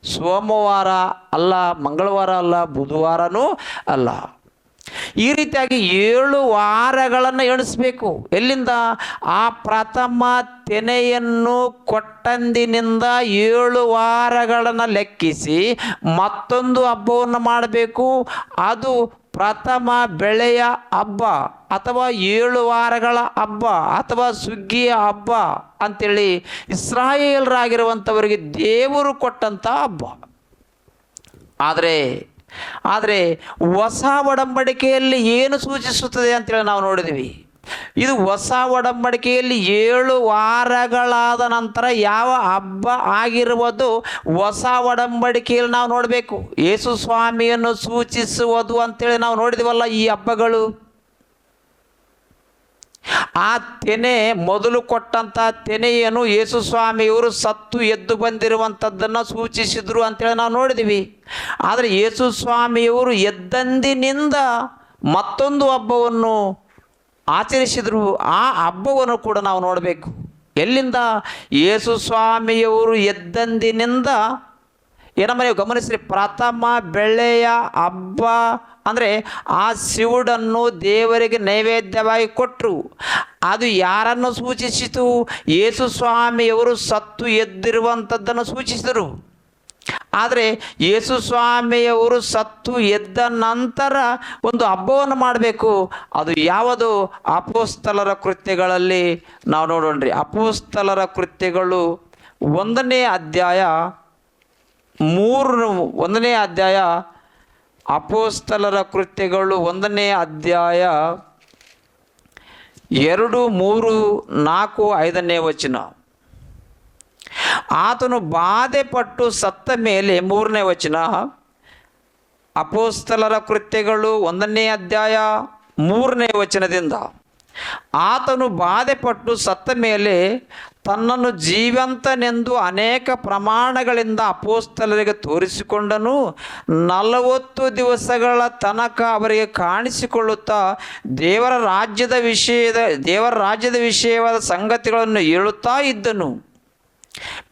ಸೋಮವಾರ ಅಲ್ಲ, ಮಂಗಳವಾರ ಅಲ್ಲ, ಬುಧವಾರನೂ ಅಲ್ಲ. ಈ ರೀತಿಯಾಗಿ 7 ವಾರಗಳನ್ನು ಎಣಿಸಬೇಕು. ಎಲ್ಲಿಂದ? ಆ ಪ್ರಥಮ ತೆನೆಯನ್ನು ಕೊಟ್ಟಂದಿನಿಂದ 7 ವಾರಗಳನ್ನು ಲೆಕ್ಕಿಸಿ ಮತ್ತೊಂದು ಹಬ್ಬವನ್ನು ಮಾಡಬೇಕು. ಅದು ಪ್ರಥಮ ಬೆಳೆಯ ಹಬ್ಬ ಅಥವಾ 7 ವಾರಗಳ ಹಬ್ಬ ಅಥವಾ ಸುಗ್ಗಿಯ ಹಬ್ಬ ಅಂತೇಳಿ ಇಸ್ರಾಯೇಲರಾಗಿರುವಂಥವರಿಗೆ ದೇವರು ಕೊಟ್ಟಂಥ ಹಬ್ಬ. ಆದರೆ ಹೊಸ ಒಡಂಬಡಿಕೆಯಲ್ಲಿ ಏನು ಸೂಚಿಸುತ್ತದೆ ಅಂತೇಳಿ ನಾವು ನೋಡಿದ್ವಿ. ಇದು ಹೊಸ ಒಡಂಬಡಿಕೆಯಲ್ಲಿ 7 ವಾರಗಳಾದ ನಂತರ ಯಾವ ಹಬ್ಬ ಆಗಿರುವುದು ಹೊಸ ಒಡಂಬಡಿಕೆಯಲ್ಲಿ ನಾವು ನೋಡಬೇಕು. ಯೇಸು ಸ್ವಾಮಿಯನ್ನು ಸೂಚಿಸುವುದು ಅಂತೇಳಿ ನಾವು ನೋಡಿದ್ವಲ್ಲ ಈ ಹಬ್ಬಗಳು. ಆ ತೆನೆ ಮೊದಲು ಕೊಟ್ಟಂಥ ತೆನೆಯನ್ನು ಯೇಸು ಸ್ವಾಮಿಯವರು ಸತ್ತು ಎದ್ದು ಬಂದಿರುವಂಥದ್ದನ್ನು ಸೂಚಿಸಿದರು ಅಂತೇಳಿ ನಾವು ನೋಡಿದ್ವಿ. ಆದರೆ ಯೇಸು ಸ್ವಾಮಿಯವರು ಎದ್ದಂದಿನಿಂದ ಮತ್ತೊಂದು ಹಬ್ಬವನ್ನು ಆಚರಿಸಿದರು. ಆ ಹಬ್ಬವನ್ನು ಕೂಡ ನಾವು ನೋಡಬೇಕು. ಎಲ್ಲಿಂದ? ಯೇಸು ಸ್ವಾಮಿಯವರು ಎದ್ದಂದಿನಿಂದ ಏನಮ್ಮ ನೀವು ಗಮನಿಸ್ರಿ, ಪ್ರಥಮ ಬೆಳೆಯ ಹಬ್ಬ ಅಂದರೆ ಆ ಸಿವುಡನ್ನು ದೇವರಿಗೆ ನೈವೇದ್ಯವಾಗಿ ಕೊಟ್ಟರು. ಅದು ಯಾರನ್ನು ಸೂಚಿಸಿತು? ಯೇಸು ಸ್ವಾಮಿಯವರು ಸತ್ತು ಎದ್ದಿರುವಂಥದ್ದನ್ನು ಸೂಚಿಸಿದರು. ಆದರೆ ಯೇಸು ಸ್ವಾಮಿಯವರು ಸತ್ತು ಎದ್ದ ನಂತರ ಒಂದು ಹಬ್ಬವನ್ನು ಮಾಡಬೇಕು. ಅದು ಯಾವುದು? ಅಪೊಸ್ತಲರ ಕೃತ್ಯಗಳಲ್ಲಿ ನಾವು ನೋಡೋಣ್ರಿ. ಅಪೊಸ್ತಲರ ಕೃತ್ಯಗಳು 1ನೇ ಅಧ್ಯಾಯ 1ನೇ ಅಧ್ಯಾಯ ಅಪೊಸ್ತಲರ ಕೃತ್ಯಗಳು 1ನೇ ಅಧ್ಯಾಯ 2, 3, 4, 5ನೇ ವಚನ. ಆತನು ಬಾಧೆಪಟ್ಟು ಸತ್ತ ಮೇಲೆ 3ನೇ ವಚನ. ಅಪೊಸ್ತಲರ ಕೃತ್ಯಗಳು 1ನೇ ಅಧ್ಯಾಯ 3ನೇ ವಚನದಿಂದ ಆತನು ಬಾಧೆಪಟ್ಟು ಸತ್ತ ಮೇಲೆ ತನ್ನನ್ನು ಜೀವಂತನೆಂದು ಅನೇಕ ಪ್ರಮಾಣಗಳಿಂದ ಅಪೊಸ್ತಲರಿಗೆ ತೋರಿಸಿಕೊಂಡನು. 40 ದಿವಸಗಳ ತನಕ ಅವರಿಗೆ ಕಾಣಿಸಿಕೊಳ್ಳುತ್ತಾ ದೇವರ ರಾಜ್ಯದ ವಿಷಯವಾದ ಸಂಗತಿಗಳನ್ನು ಹೇಳುತ್ತಾ ಇದ್ದನು.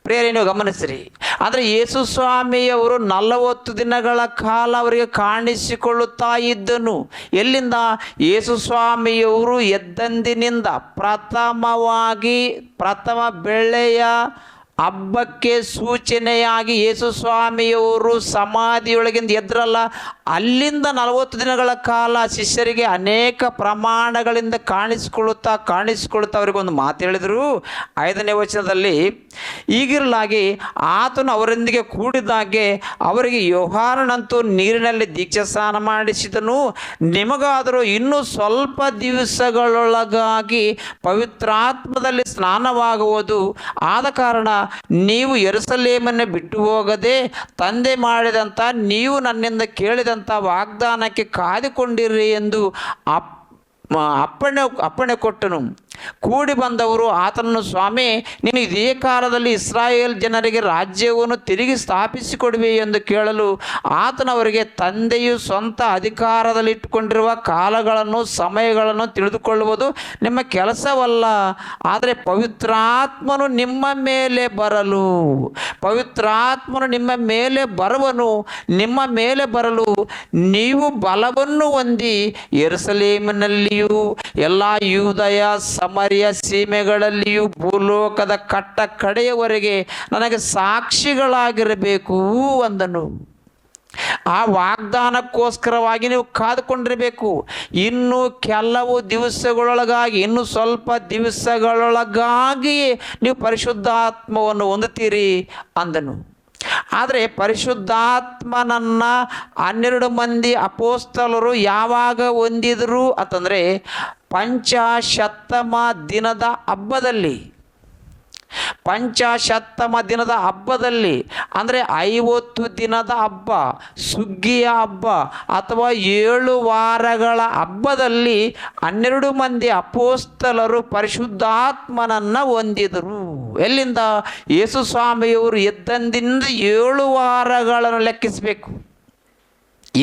ಪ್ರಿಯರೇ, ನೀವು ಗಮನಿಸಿರಿ. ಆದರೆ ಯೇಸು ಸ್ವಾಮಿಯವರು 40 ದಿನಗಳ ಕಾಲ ಅವರಿಗೆ ಕಾಣಿಸಿಕೊಳ್ಳುತ್ತಾ ಇದ್ದನು. ಎಲ್ಲಿಂದ? ಯೇಸು ಸ್ವಾಮಿಯವರು ಎದ್ದಂದಿನಿಂದ ಪ್ರಥಮ ಬೆಳೆಯ ಹಬ್ಬಕ್ಕೆ ಸೂಚನೆಯಾಗಿ ಯೇಸು ಸ್ವಾಮಿಯವರು ಸಮಾಧಿಯೊಳಗಿಂದ ಎದ್ರಲ್ಲ, ಅಲ್ಲಿಂದ 40 ದಿನಗಳ ಕಾಲ ಶಿಷ್ಯರಿಗೆ ಅನೇಕ ಪ್ರಮಾಣಗಳಿಂದ ಕಾಣಿಸಿಕೊಳ್ಳುತ್ತಾ ಅವರಿಗೊಂದು ಮಾತು ಹೇಳಿದರು. 5ನೇ ವಚನದಲ್ಲಿ, ಹೀಗಿರಲಾಗಿ ಆತನು ಅವರೊಂದಿಗೆ ಕೂಡಿದಾಗೆ ಅವರಿಗೆ ಯೋಹಾನನಂತೂ ನೀರಿನಲ್ಲಿ ದೀಕ್ಷಾ ಸ್ನಾನ ಮಾಡಿಸಿದನು. ನಿಮಗಾದರೂ ಇನ್ನೂ ಸ್ವಲ್ಪ ದಿವಸಗಳೊಳಗಾಗಿ ಪವಿತ್ರಾತ್ಮದಲ್ಲಿ ಸ್ನಾನವಾಗುವುದು. ಆದ ಕಾರಣ ನೀವು ಯೆರೂಸಲೇಮನ್ನು ಬಿಟ್ಟು ಹೋಗದೆ ತಂದೆ ಮಾಡಿದಂಥ ನೀವು ನನ್ನಿಂದ ಕೇಳಿದಂಥ ವಾಗ್ದಾನಕ್ಕೆ ಕಾದುಕೊಂಡಿರಿ ಎಂದು ಅಪ್ಪಣೆ ಕೊಟ್ಟನು. ಕೂಡಿ ಬಂದವರು ಆತನನ್ನು, ಸ್ವಾಮಿ, ನೀನು ಇದೇ ಕಾಲದಲ್ಲಿ ಇಸ್ರಾಯೇಲ್ ಜನರಿಗೆ ರಾಜ್ಯವನ್ನು ತಿರುಗಿ ಸ್ಥಾಪಿಸಿಕೊಡುವೆ ಎಂದು ಕೇಳಲು ಆತನವರಿಗೆ, ತಂದೆಯು ಸ್ವಂತ ಅಧಿಕಾರದಲ್ಲಿ ಇಟ್ಟುಕೊಂಡಿರುವ ಕಾಲಗಳನ್ನು ಸಮಯಗಳನ್ನು ತಿಳಿದುಕೊಳ್ಳುವುದು ನಿಮ್ಮ ಕೆಲಸವಲ್ಲ, ಆದರೆ ಪವಿತ್ರಾತ್ಮನು ನಿಮ್ಮ ಮೇಲೆ ಬರಲು ನಿಮ್ಮ ಮೇಲೆ ಬರಲು ನೀವು ಬಲವನ್ನು ಹೊಂದಿ ಯೆರೂಸಲೇಮಿನಲ್ಲಿಯೂ ಎಲ್ಲ ಯೂದಯ ಸಮರಿಯ ಸೀಮೆಗಳಲ್ಲಿಯೂ ಭೂಲೋಕದ ಕಟ್ಟ ಕಡೆಯವರೆಗೆ ನನಗೆ ಸಾಕ್ಷಿಗಳಾಗಿರಬೇಕು ಅಂದನು. ಆ ವಾಗ್ದಾನಕ್ಕೋಸ್ಕರವಾಗಿ ನೀವು ಕಾದುಕೊಂಡಿರಬೇಕು. ಇನ್ನು ಕೆಲವು ದಿವಸಗಳೊಳಗಾಗಿ, ಇನ್ನು ಸ್ವಲ್ಪ ದಿವಸಗಳೊಳಗಾಗಿಯೇ ನೀವು ಪರಿಶುದ್ಧಾತ್ಮವನ್ನು ಹೊಂದುತ್ತೀರಿ ಅಂದನು. ಆದರೆ ಪರಿಶುದ್ಧಾತ್ಮನನ್ನು 12 ಮಂದಿ ಅಪೋಸ್ತಲರು ಯಾವಾಗ ಹೊಂದಿದರು ಅಂತಂದರೆ ಪಂಚಾಶತ್ತಮ ದಿನದ ಹಬ್ಬದಲ್ಲಿ ಅಂದರೆ 50 ದಿನದ ಹಬ್ಬ, ಸುಗ್ಗಿಯ ಹಬ್ಬ ಅಥವಾ 7 ವಾರಗಳ ಹಬ್ಬದಲ್ಲಿ 12 ಮಂದಿ ಅಪೋಸ್ತಲರು ಪರಿಶುದ್ಧಾತ್ಮನನ್ನು ಹೊಂದಿದರು. ಎಲ್ಲಿಂದ? ಯೇಸು ಸ್ವಾಮಿಯವರು ಎದ್ದಂದಿನಿಂದ 7 ವಾರಗಳನ್ನು ಲೆಕ್ಕಿಸಬೇಕು.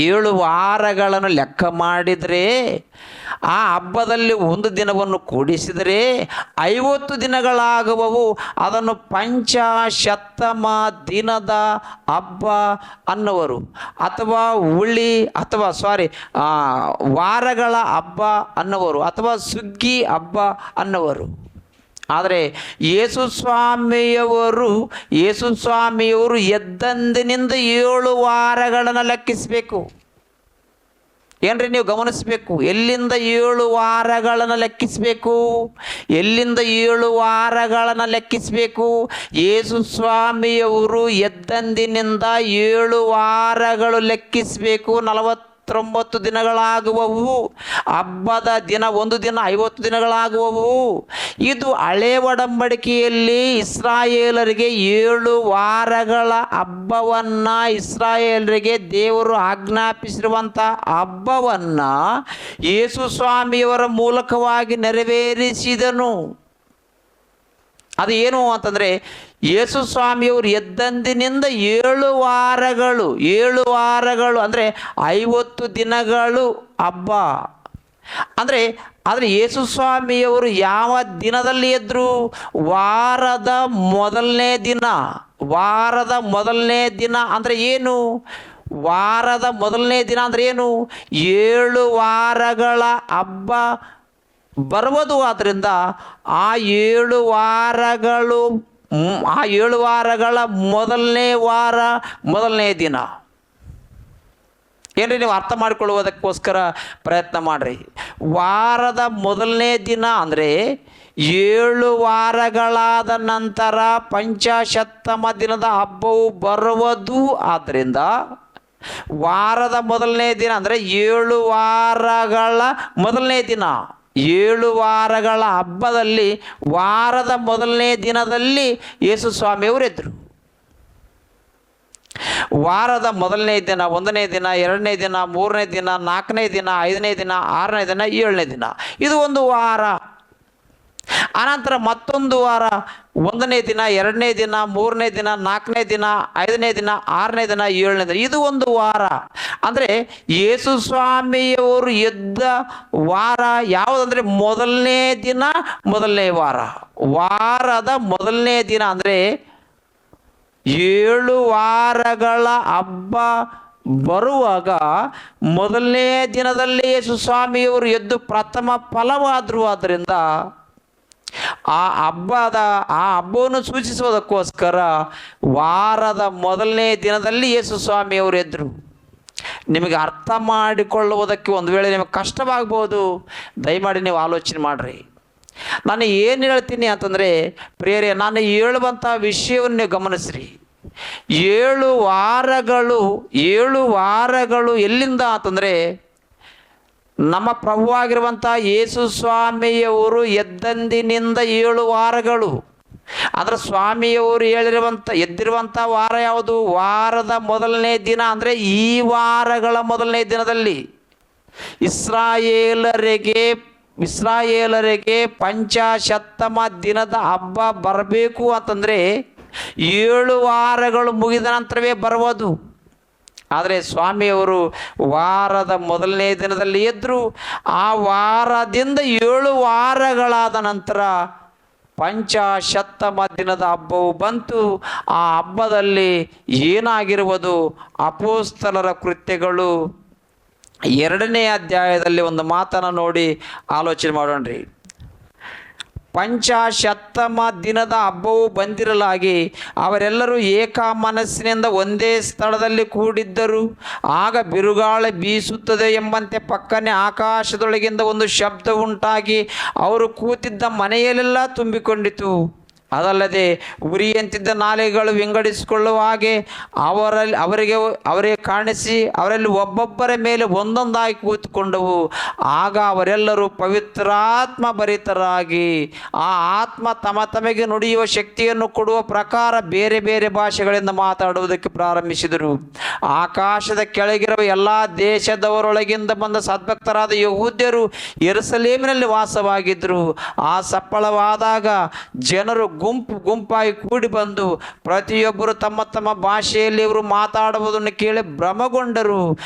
7 ವಾರಗಳನ್ನು ಲೆಕ್ಕ ಮಾಡಿದರೆ ಆ ಹಬ್ಬದಲ್ಲಿ 1 ದಿನವನ್ನು ಕೂಡಿಸಿದರೆ 50 ದಿನಗಳಾಗುವವು. ಅದನ್ನು ಪಂಚಾಶತ್ತಮ ದಿನದ ಹಬ್ಬ ಅನ್ನುವರು, ಅಥವಾ ವಾರಗಳ ಹಬ್ಬ ಅನ್ನುವರು, ಅಥವಾ ಸುಗ್ಗಿ ಹಬ್ಬ ಅನ್ನುವರು. ಆದರೆ ಯೇಸು ಸ್ವಾಮಿಯವರು ಎದ್ದಂದಿನಿಂದ 7 ವಾರಗಳನ್ನು ಲೆಕ್ಕಿಸಬೇಕು. ಏನ್ರಿ, ನೀವು ಗಮನಿಸಬೇಕು. ಎಲ್ಲಿಂದ 7 ವಾರಗಳನ್ನು ಲೆಕ್ಕಿಸಬೇಕು? ಯೇಸು ಸ್ವಾಮಿಯವರು ಎದ್ದಂದಿನಿಂದ 7 ವಾರಗಳು ಲೆಕ್ಕಿಸಬೇಕು. 49 ದಿನಗಳಾಗುವವು. ಹಬ್ಬದ ದಿನ 1 ದಿನ 50 ದಿನಗಳಾಗುವವು. ಇದು ಹಳೆ ಒಡಂಬಡಿಕೆಯಲ್ಲಿ ಇಸ್ರಾಯೇಲರಿಗೆ 7 ವಾರಗಳ ಹಬ್ಬವನ್ನು, ಇಸ್ರಾಯೇಲರಿಗೆ ದೇವರು ಆಜ್ಞಾಪಿಸಿರುವಂಥ ಹಬ್ಬವನ್ನು ಯೇಸು ಸ್ವಾಮಿಯವರ ಮೂಲಕವಾಗಿ ನೆರವೇರಿಸಿದನು. ಅದು ಏನು ಅಂತಂದರೆ, ಯೇಸು ಸ್ವಾಮಿಯವರು ಎದ್ದಂದಿನಿಂದ 7 ವಾರಗಳು ಅಂದರೆ 50 ದಿನಗಳು ಹಬ್ಬ. ಆದರೆ ಯೇಸು ಸ್ವಾಮಿಯವರು ಯಾವ ದಿನದಲ್ಲಿ ಎದ್ರು? ವಾರದ ಮೊದಲನೇ ದಿನ ಅಂದರೆ ಏನು? 7 ವಾರಗಳ ಹಬ್ಬ ಬರುವುದು. ಆದ್ದರಿಂದ ಆ 7 ವಾರಗಳ ಮೊದಲನೇ ದಿನ ಏನ್ರಿ, ನೀವು ಅರ್ಥ ಮಾಡಿಕೊಳ್ಳುವುದಕ್ಕೋಸ್ಕರ ಪ್ರಯತ್ನ ಮಾಡಿರಿ. ವಾರದ ಮೊದಲನೇ ದಿನ ಅಂದರೆ 7 ವಾರಗಳಾದ ನಂತರ ಪಂಚಾಶತ್ತಮ ದಿನದ ಹಬ್ಬವು ಬರುವುದು. ಆದ್ದರಿಂದ ವಾರದ ಮೊದಲನೇ ದಿನ ಅಂದರೆ 7 ವಾರಗಳ ಮೊದಲನೇ ದಿನ, 7 ವಾರಗಳ ಹಬ್ಬದಲ್ಲಿ ವಾರದ ಮೊದಲನೇ ದಿನದಲ್ಲಿ ಯೇಸು ಸ್ವಾಮಿಯವರು ಎದ್ರು. ವಾರದ ಮೊದಲನೇ ದಿನ, 1ನೇ ದಿನ, 2ನೇ ದಿನ, 3ನೇ ದಿನ, 4ನೇ ದಿನ, 5ನೇ ದಿನ, 6ನೇ ದಿನ, 7ನೇ ದಿನ, ಇದು 1 ವಾರ. ಆನಂತರ ಮತ್ತೊಂದು ವಾರ, 1ನೇ ದಿನ, 2ನೇ ದಿನ, 3ನೇ ದಿನ, 4ನೇ ದಿನ, 5ನೇ ದಿನ, 6ನೇ ದಿನ, 7ನೇ ದಿನ, ಇದು 1 ವಾರ. ಅಂದರೆ ಯೇಸು ಸ್ವಾಮಿಯವರು ಎದ್ದ ವಾರ ಯಾವುದಂದರೆ ಮೊದಲನೇ ದಿನ, ಮೊದಲನೇ ವಾರ. ವಾರದ ಮೊದಲನೇ ದಿನ ಅಂದರೆ 7 ವಾರಗಳ ಹಬ್ಬ ಬರುವಾಗ ಮೊದಲನೇ ದಿನದಲ್ಲಿ ಯೇಸು ಸ್ವಾಮಿಯವರು ಎದ್ದು ಪ್ರಥಮ ಫಲವಾದರು. ಆದ್ದರಿಂದ ಆ ಹಬ್ಬವನ್ನು ಸೂಚಿಸುವುದಕ್ಕೋಸ್ಕರ ವಾರದ ಮೊದಲನೇ ದಿನದಲ್ಲಿ ಯೇಸು ಸ್ವಾಮಿಯವರು ಎದ್ರು. ನಿಮಗೆ ಅರ್ಥ ಮಾಡಿಕೊಳ್ಳುವುದಕ್ಕೆ ಒಂದು ವೇಳೆ ನಿಮಗೆ ಕಷ್ಟವಾಗ್ಬೋದು. ದಯಮಾಡಿ ನೀವು ಆಲೋಚನೆ ಮಾಡಿರಿ. ನಾನು ಏನು ಹೇಳ್ತೀನಿ ಅಂತಂದರೆ, ಪ್ರಿಯರೇ, ನಾನು ಹೇಳುವಂಥ ವಿಷಯವನ್ನು ನೀವು ಗಮನಿಸ್ರಿ. 7 ವಾರಗಳು ಎಲ್ಲಿಂದ ಅಂತಂದರೆ, ನಮ್ಮ ಪ್ರಭುವಾಗಿರುವಂಥ ಯೇಸು ಸ್ವಾಮಿಯವರು ಎದ್ದಂದಿನಿಂದ 7 ವಾರಗಳು. ಆದರೆ ಸ್ವಾಮಿಯವರು ಎದ್ದಿರುವಂಥ ವಾರ ಯಾವುದು? ವಾರದ ಮೊದಲನೇ ದಿನ, ಅಂದರೆ ಈ ವಾರಗಳ ಮೊದಲನೇ ದಿನದಲ್ಲಿ ಇಸ್ರಾಯೇಲರಿಗೆ ಪಂಚಾಶತ್ತಮ ದಿನದ ಹಬ್ಬ ಬರಬೇಕು ಅಂತಂದರೆ 7 ವಾರಗಳು ಮುಗಿದ ನಂತರವೇ ಬರುವುದು. ಆದರೆ ಸ್ವಾಮಿಯವರು ವಾರದ ಮೊದಲನೇ ದಿನದಲ್ಲಿ ಎದ್ದರು. ಆ ವಾರದಿಂದ 7 ವಾರಗಳಾದ ನಂತರ ಪಂಚಾಶತ್ತಮ ದಿನದ ಹಬ್ಬವು ಬಂತು. ಆ ಹಬ್ಬದಲ್ಲಿ ಏನಾಗಿರುವುದು? ಅಪೊಸ್ತಲರ ಕೃತ್ಯಗಳು 2ನೇ ಅಧ್ಯಾಯದಲ್ಲಿ ಒಂದು ಮಾತನ್ನು ನೋಡಿ ಆಲೋಚನೆ ಮಾಡೋಣ್ರಿ. ಪಂಚಾಶತ್ತಮ ದಿನದ ಹಬ್ಬವು ಬಂದಿರಲಾಗಿ ಅವರೆಲ್ಲರೂ ಏಕ ಮನಸ್ಸಿನಿಂದ ಒಂದೇ ಸ್ಥಳದಲ್ಲಿ ಕೂಡಿದ್ದರು. ಆಗ ಬಿರುಗಾಳಿ ಬೀಸುತ್ತದೆ ಎಂಬಂತೆ ಪಕ್ಕನೆ ಆಕಾಶದೊಳಗಿಂದ ಒಂದು ಶಬ್ದ ಉಂಟಾಗಿ ಅವರು ಕೂತಿದ್ದ ಮನೆಯಲ್ಲೆಲ್ಲ ತುಂಬಿಕೊಂಡಿತು. ಅದಲ್ಲದೆ ಉರಿಯಂತಿದ್ದ ನಾಲಿಗೆಗಳು ವಿಂಗಡಿಸಿಕೊಳ್ಳುವ ಹಾಗೆ ಅವರಿಗೆ ಕಾಣಿಸಿ ಅವರಲ್ಲಿ ಒಬ್ಬೊಬ್ಬರ ಮೇಲೆ ಒಂದೊಂದಾಗಿ ಕೂತ್ಕೊಂಡವು. ಆಗ ಅವರೆಲ್ಲರೂ ಪವಿತ್ರಾತ್ಮ ಭರಿತರಾಗಿ ಆ ಆತ್ಮ ತಮಗೆ ನುಡಿಯುವ ಶಕ್ತಿಯನ್ನು ಕೊಡುವ ಪ್ರಕಾರ ಬೇರೆ ಬೇರೆ ಭಾಷೆಗಳಿಂದ ಮಾತಾಡುವುದಕ್ಕೆ ಪ್ರಾರಂಭಿಸಿದರು. ಆಕಾಶದ ಕೆಳಗಿರುವ ಎಲ್ಲ ದೇಶದವರೊಳಗಿಂದ ಬಂದ ಸದ್ಭಕ್ತರಾದ ಯಹೂದ್ಯರು ಯೆರೂಸಲೇಮಿನಲ್ಲಿ ವಾಸವಾಗಿದ್ದರು. ಆ ಸಪ್ಪಳವಾದಾಗ ಜನರು ಗುಂಪಾಗಿ ಕೂಡಿ ಬಂದು ಪ್ರತಿಯೊಬ್ಬರು ತಮ್ಮ ತಮ್ಮ ಭಾಷೆಯಲ್ಲಿ ಇವರು ಮಾತಾಡುವುದನ್ನು ಕೇಳಿ ಭ್ರಮಗೊಂಡರು.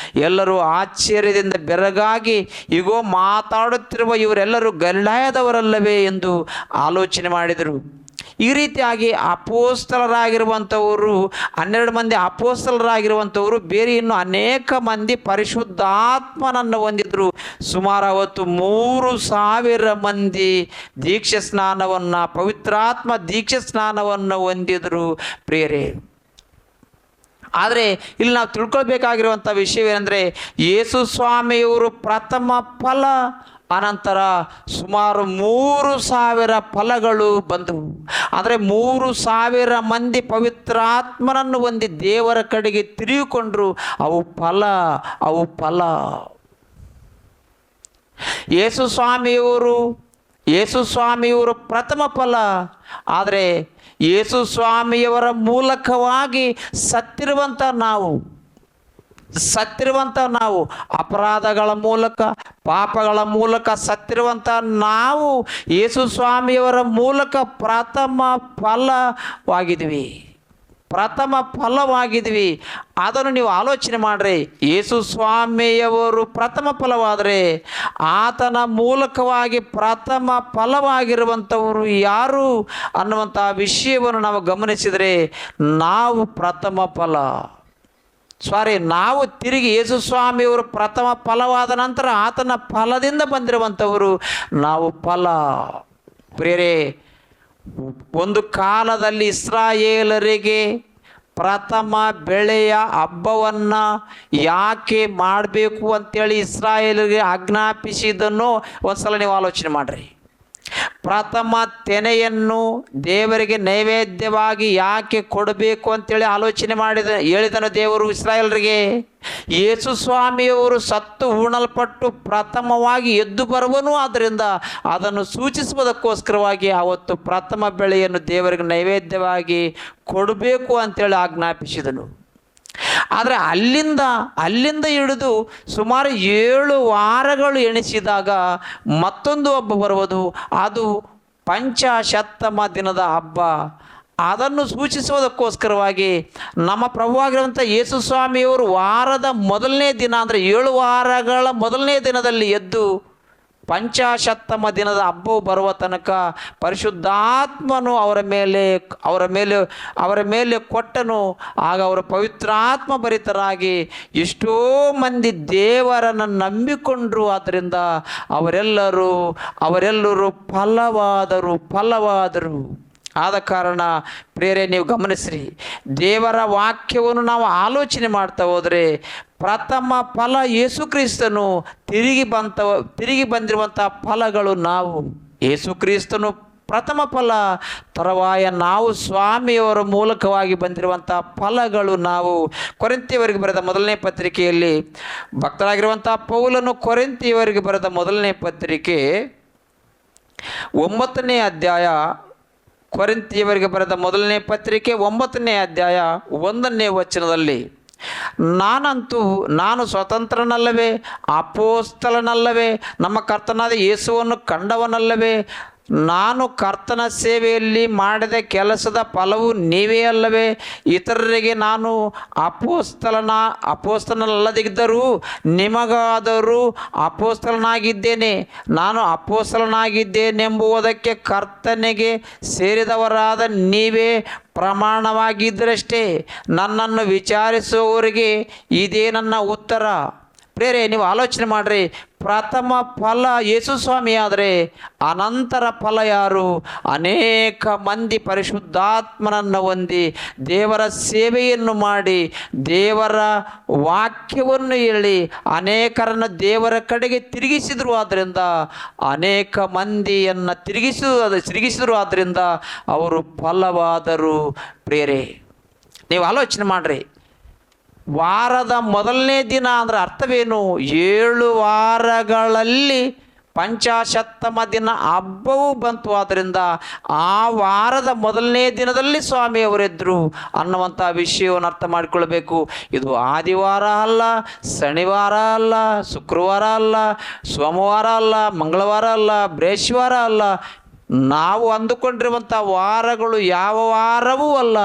ಎಲ್ಲರೂ ಆಶ್ಚರ್ಯದಿಂದ ಬೆರಗಾಗಿ, ಇಗೋ, ಮಾತಾಡುತ್ತಿರುವ ಇವರೆಲ್ಲರೂ ಗಲಿಲಾಯದವರಲ್ಲವೇ ಎಂದು ಆಲೋಚನೆ ಮಾಡಿದರು. ಈ ರೀತಿಯಾಗಿ ಅಪೊಸ್ತಲರಾಗಿರುವಂಥವರು 12 ಮಂದಿ ಅಪೊಸ್ತಲರಾಗಿರುವಂಥವರು ಬೇರೆ ಇನ್ನು ಅನೇಕ ಮಂದಿ ಪರಿಶುದ್ಧಾತ್ಮನನ್ನು ಹೊಂದಿದ್ರು. ಸುಮಾರು ಅವತ್ತು 3,000 ಮಂದಿ ದೀಕ್ಷಾ ಸ್ನಾನವನ್ನು, ಪವಿತ್ರಾತ್ಮ ದೀಕ್ಷಾ ಸ್ನಾನವನ್ನು ಹೊಂದಿದ್ರು ಪ್ರಿಯರೇ. ಆದರೆ ಇಲ್ಲಿ ನಾವು ತಿಳ್ಕೊಳ್ಬೇಕಾಗಿರುವಂಥ ವಿಷಯವೇನೆಂದರೆ, ಯೇಸು ಸ್ವಾಮಿಯವರು ಪ್ರಥಮ ಫಲ, ಅನಂತರ ಸುಮಾರು 3,000 ಫಲಗಳು ಬಂದವು. ಆದರೆ 3,000 ಮಂದಿ ಪವಿತ್ರಾತ್ಮನನ್ನು ಹೊಂದಿ ದೇವರ ಕಡೆಗೆ ತಿರುಗಿಕೊಂಡ್ರು. ಅವು ಫಲ. ಯೇಸು ಸ್ವಾಮಿಯವರು ಪ್ರಥಮ ಫಲ. ಆದರೆ ಯೇಸು ಸ್ವಾಮಿಯವರ ಮೂಲಕವಾಗಿ ಸತ್ತಿರುವಂಥ ನಾವು ಅಪರಾಧಗಳ ಮೂಲಕ, ಪಾಪಗಳ ಮೂಲಕ ಸತ್ತಿರುವಂಥ ನಾವು ಯೇಸು ಸ್ವಾಮಿಯವರ ಮೂಲಕ ಪ್ರಥಮ ಫಲವಾಗಿದ್ವಿ. ಅದನ್ನು ನೀವು ಆಲೋಚನೆ ಮಾಡ್ರಿ. ಯೇಸು ಸ್ವಾಮಿಯವರು ಪ್ರಥಮ ಫಲವಾದರೆ ಆತನ ಮೂಲಕವಾಗಿ ಪ್ರಥಮ ಫಲವಾಗಿರುವಂಥವರು ಯಾರು ಅನ್ನುವಂಥ ವಿಷಯವನ್ನು ನಾವು ಗಮನಿಸಿದರೆ, ನಾವು ಪ್ರಥಮ ಫಲ. ನಾವು ತಿರುಗಿ ಯೇಸು ಸ್ವಾಮಿಯವರು ಪ್ರಥಮ ಫಲವಾದ ನಂತರ ಆತನ ಫಲದಿಂದ ಬಂದಿರುವಂಥವರು ನಾವು ಫಲ. ಪ್ರಿಯರೇ, ಒಂದು ಕಾಲದಲ್ಲಿ ಇಸ್ರಾಯೇಲರಿಗೆ ಪ್ರಥಮ ಬೆಳೆಯ ಹಬ್ಬವನ್ನು ಯಾಕೆ ಮಾಡಬೇಕು ಅಂತೇಳಿ ಇಸ್ರಾಯೇಲರಿಗೆ ಆಜ್ಞಾಪಿಸಿದ್ದನ್ನು ಒಂದ್ಸಲ ನೀವು ಆಲೋಚನೆ ಮಾಡಿರಿ. ಪ್ರಥಮ ತೆನೆಯನ್ನು ದೇವರಿಗೆ ನೈವೇದ್ಯವಾಗಿ ಯಾಕೆ ಕೊಡಬೇಕು ಅಂತೇಳಿ ಆಲೋಚನೆ ಹೇಳಿದನು ದೇವರು ಇಸ್ರಾಯೇಲರಿಗೆ. ಯೇಸು ಸ್ವಾಮಿಯವರು ಸತ್ತು ಉಣಲ್ಪಟ್ಟು ಪ್ರಥಮವಾಗಿ ಎದ್ದು ಬರುವನು, ಆದ್ದರಿಂದ ಅದನ್ನು ಸೂಚಿಸುವುದಕ್ಕೋಸ್ಕರವಾಗಿ ಆವತ್ತು ಪ್ರಥಮ ಬೆಳೆಯನ್ನು ದೇವರಿಗೆ ನೈವೇದ್ಯವಾಗಿ ಕೊಡಬೇಕು ಅಂತೇಳಿ ಆಜ್ಞಾಪಿಸಿದನು. ಆದರೆ ಅಲ್ಲಿಂದ ಹಿಡಿದು ಸುಮಾರು 7 ವಾರಗಳು ಎಣಿಸಿದಾಗ ಮತ್ತೊಂದು ಹಬ್ಬ ಬರುವುದು. ಅದು ಪಂಚಾಶತ್ತಮ ದಿನದ ಹಬ್ಬ. ಅದನ್ನು ಸೂಚಿಸುವುದಕ್ಕೋಸ್ಕರವಾಗಿ ನಮ್ಮ ಪ್ರಭುವಾಗಿರುವಂಥ ಯೇಸು ಸ್ವಾಮಿಯವರು ವಾರದ ಮೊದಲನೇ ದಿನ, ಅಂದರೆ 7 ವಾರಗಳ ಮೊದಲನೇ ದಿನದಲ್ಲಿ ಎದ್ದು ಪಂಚಾಶತ್ತಮ ದಿನದ ಹಬ್ಬವು ಬರುವ ತನಕ ಪರಿಶುದ್ಧಾತ್ಮನು ಅವರ ಮೇಲೆ ಕೊಟ್ಟನು. ಆಗ ಅವರು ಪವಿತ್ರಾತ್ಮ ಭರಿತರಾಗಿ ಎಷ್ಟೋ ಮಂದಿ ದೇವರನ್ನು ನಂಬಿಕೊಂಡ್ರು. ಆದ್ದರಿಂದ ಅವರೆಲ್ಲರೂ ಫಲವಾದರು. ಆದ ಕಾರಣ ಪ್ರಿಯರೇ, ನೀವು ಗಮನಿಸ್ರಿ, ದೇವರ ವಾಕ್ಯವನ್ನು ನಾವು ಆಲೋಚನೆ ಮಾಡ್ತಾ ಹೋದರೆ ಪ್ರಥಮ ಫಲ ಯೇಸು ಕ್ರಿಸ್ತನು, ತಿರುಗಿ ಬಂದಿರುವಂಥ ಫಲಗಳು ನಾವು. ಯೇಸು ಕ್ರಿಸ್ತನು ಪ್ರಥಮ ಫಲ, ತರುವಾಯ ನಾವು ಸ್ವಾಮಿಯವರ ಮೂಲಕವಾಗಿ ಬಂದಿರುವಂಥ ಫಲಗಳು ನಾವು. ಕೊರಿಂಥಿಯವರಿಗೆ ಬರೆದ ಮೊದಲನೇ ಪತ್ರಿಕೆಯಲ್ಲಿ ಭಕ್ತರಾಗಿರುವಂಥ ಪೌಲನು ಕೊರಿಂಥಿಯವರಿಗೆ ಬರೆದ ಮೊದಲನೇ ಪತ್ರಿಕೆ 9ನೇ ಅಧ್ಯಾಯ ಕೊರಿಂಥಿಯವರಿಗೆ ಬರೆದ ಮೊದಲನೇ ಪತ್ರಿಕೆ 9ನೇ ಅಧ್ಯಾಯ 1ನೇ ವಚನದಲ್ಲಿ, ನಾನು ಸ್ವತಂತ್ರನಲ್ಲವೇ, ಅಪೋಸ್ತಲನಲ್ಲವೇ, ನಮ್ಮ ಕರ್ತನಾದ ಯೇಸುವನ್ನು ಕಂಡವನಲ್ಲವೇ, ನಾನು ಕರ್ತನ ಸೇವೆಯಲ್ಲಿ ಮಾಡಿದ ಕೆಲಸದ ಫಲವು ನೀವೇ ಅಲ್ಲವೇ, ಇತರರಿಗೆ ನಾನು ಅಪೋಸ್ತಲನಲ್ಲದಿದ್ದರೂ ನಿಮಗಾದರೂ ಅಪೋಸ್ತಲನಾಗಿದ್ದೇನೆ, ನಾನು ಅಪೋಸ್ತಲನಾಗಿದ್ದೇನೆಂಬುದಕ್ಕೆ ಕರ್ತನಿಗೆ ಸೇರಿದವರಾದ ನೀವೇ ಪ್ರಮಾಣವಾಗಿದ್ದರಷ್ಟೇ. ನನ್ನನ್ನು ವಿಚಾರಿಸುವವರಿಗೆ ಇದೇ ನನ್ನ ಉತ್ತರ. ಪ್ರೇರೆ, ನೀವು ಆಲೋಚನೆ ಮಾಡಿರಿ. ಪ್ರಥಮ ಫಲ ಯೇಸು ಸ್ವಾಮಿ ಆದರೆ ಅನಂತರ ಫಲ ಯಾರು? ಅನೇಕ ಮಂದಿ ಪರಿಶುದ್ಧಾತ್ಮನನ್ನು ಹೊಂದಿ ದೇವರ ಸೇವೆಯನ್ನು ಮಾಡಿ ತಿರುಗಿಸಿದರು. ವಾಕ್ಯವನ್ನು ಹೇಳಿ ಅನೇಕರನ್ನು ದೇವರ ಕಡೆಗೆ ತಿರುಗಿಸಿದರು. ಆದ್ದರಿಂದ ಅನೇಕ ಮಂದಿಯನ್ನು ತಿರುಗಿಸಿದರು. ಆದ್ದರಿಂದ ಅವರು ಫಲವಾದರು. ಪ್ರೇರೆ, ನೀವು ಆಲೋಚನೆ ಮಾಡಿರಿ. ವಾರದ ಮೊದಲನೇ ದಿನ ಅಂದರೆ ಅರ್ಥವೇನು? 7 ವಾರಗಳಲ್ಲಿ ಪಂಚಾಶತ್ತಮ ದಿನ ಹಬ್ಬವೂ ಬಂತು. ಆದ್ದರಿಂದ ಆ ವಾರದ ಮೊದಲನೇ ದಿನದಲ್ಲಿ ಸ್ವಾಮಿಯವರೆದ್ರು ಅನ್ನುವಂಥ ವಿಷಯವನ್ನು ಅರ್ಥ ಮಾಡಿಕೊಳ್ಬೇಕು. ಇದು ಆದಿವಾರ ಅಲ್ಲ, ಶನಿವಾರ ಅಲ್ಲ, ಶುಕ್ರವಾರ ಅಲ್ಲ, ಸೋಮವಾರ ಅಲ್ಲ, ಮಂಗಳವಾರ ಅಲ್ಲ, ಬೃಹಸ್ಪತಿವಾರ ಅಲ್ಲ. ನಾವು ಅಂದುಕೊಂಡಿರುವಂಥ ವಾರಗಳು ಯಾವ ವಾರವೂ ಅಲ್ಲ.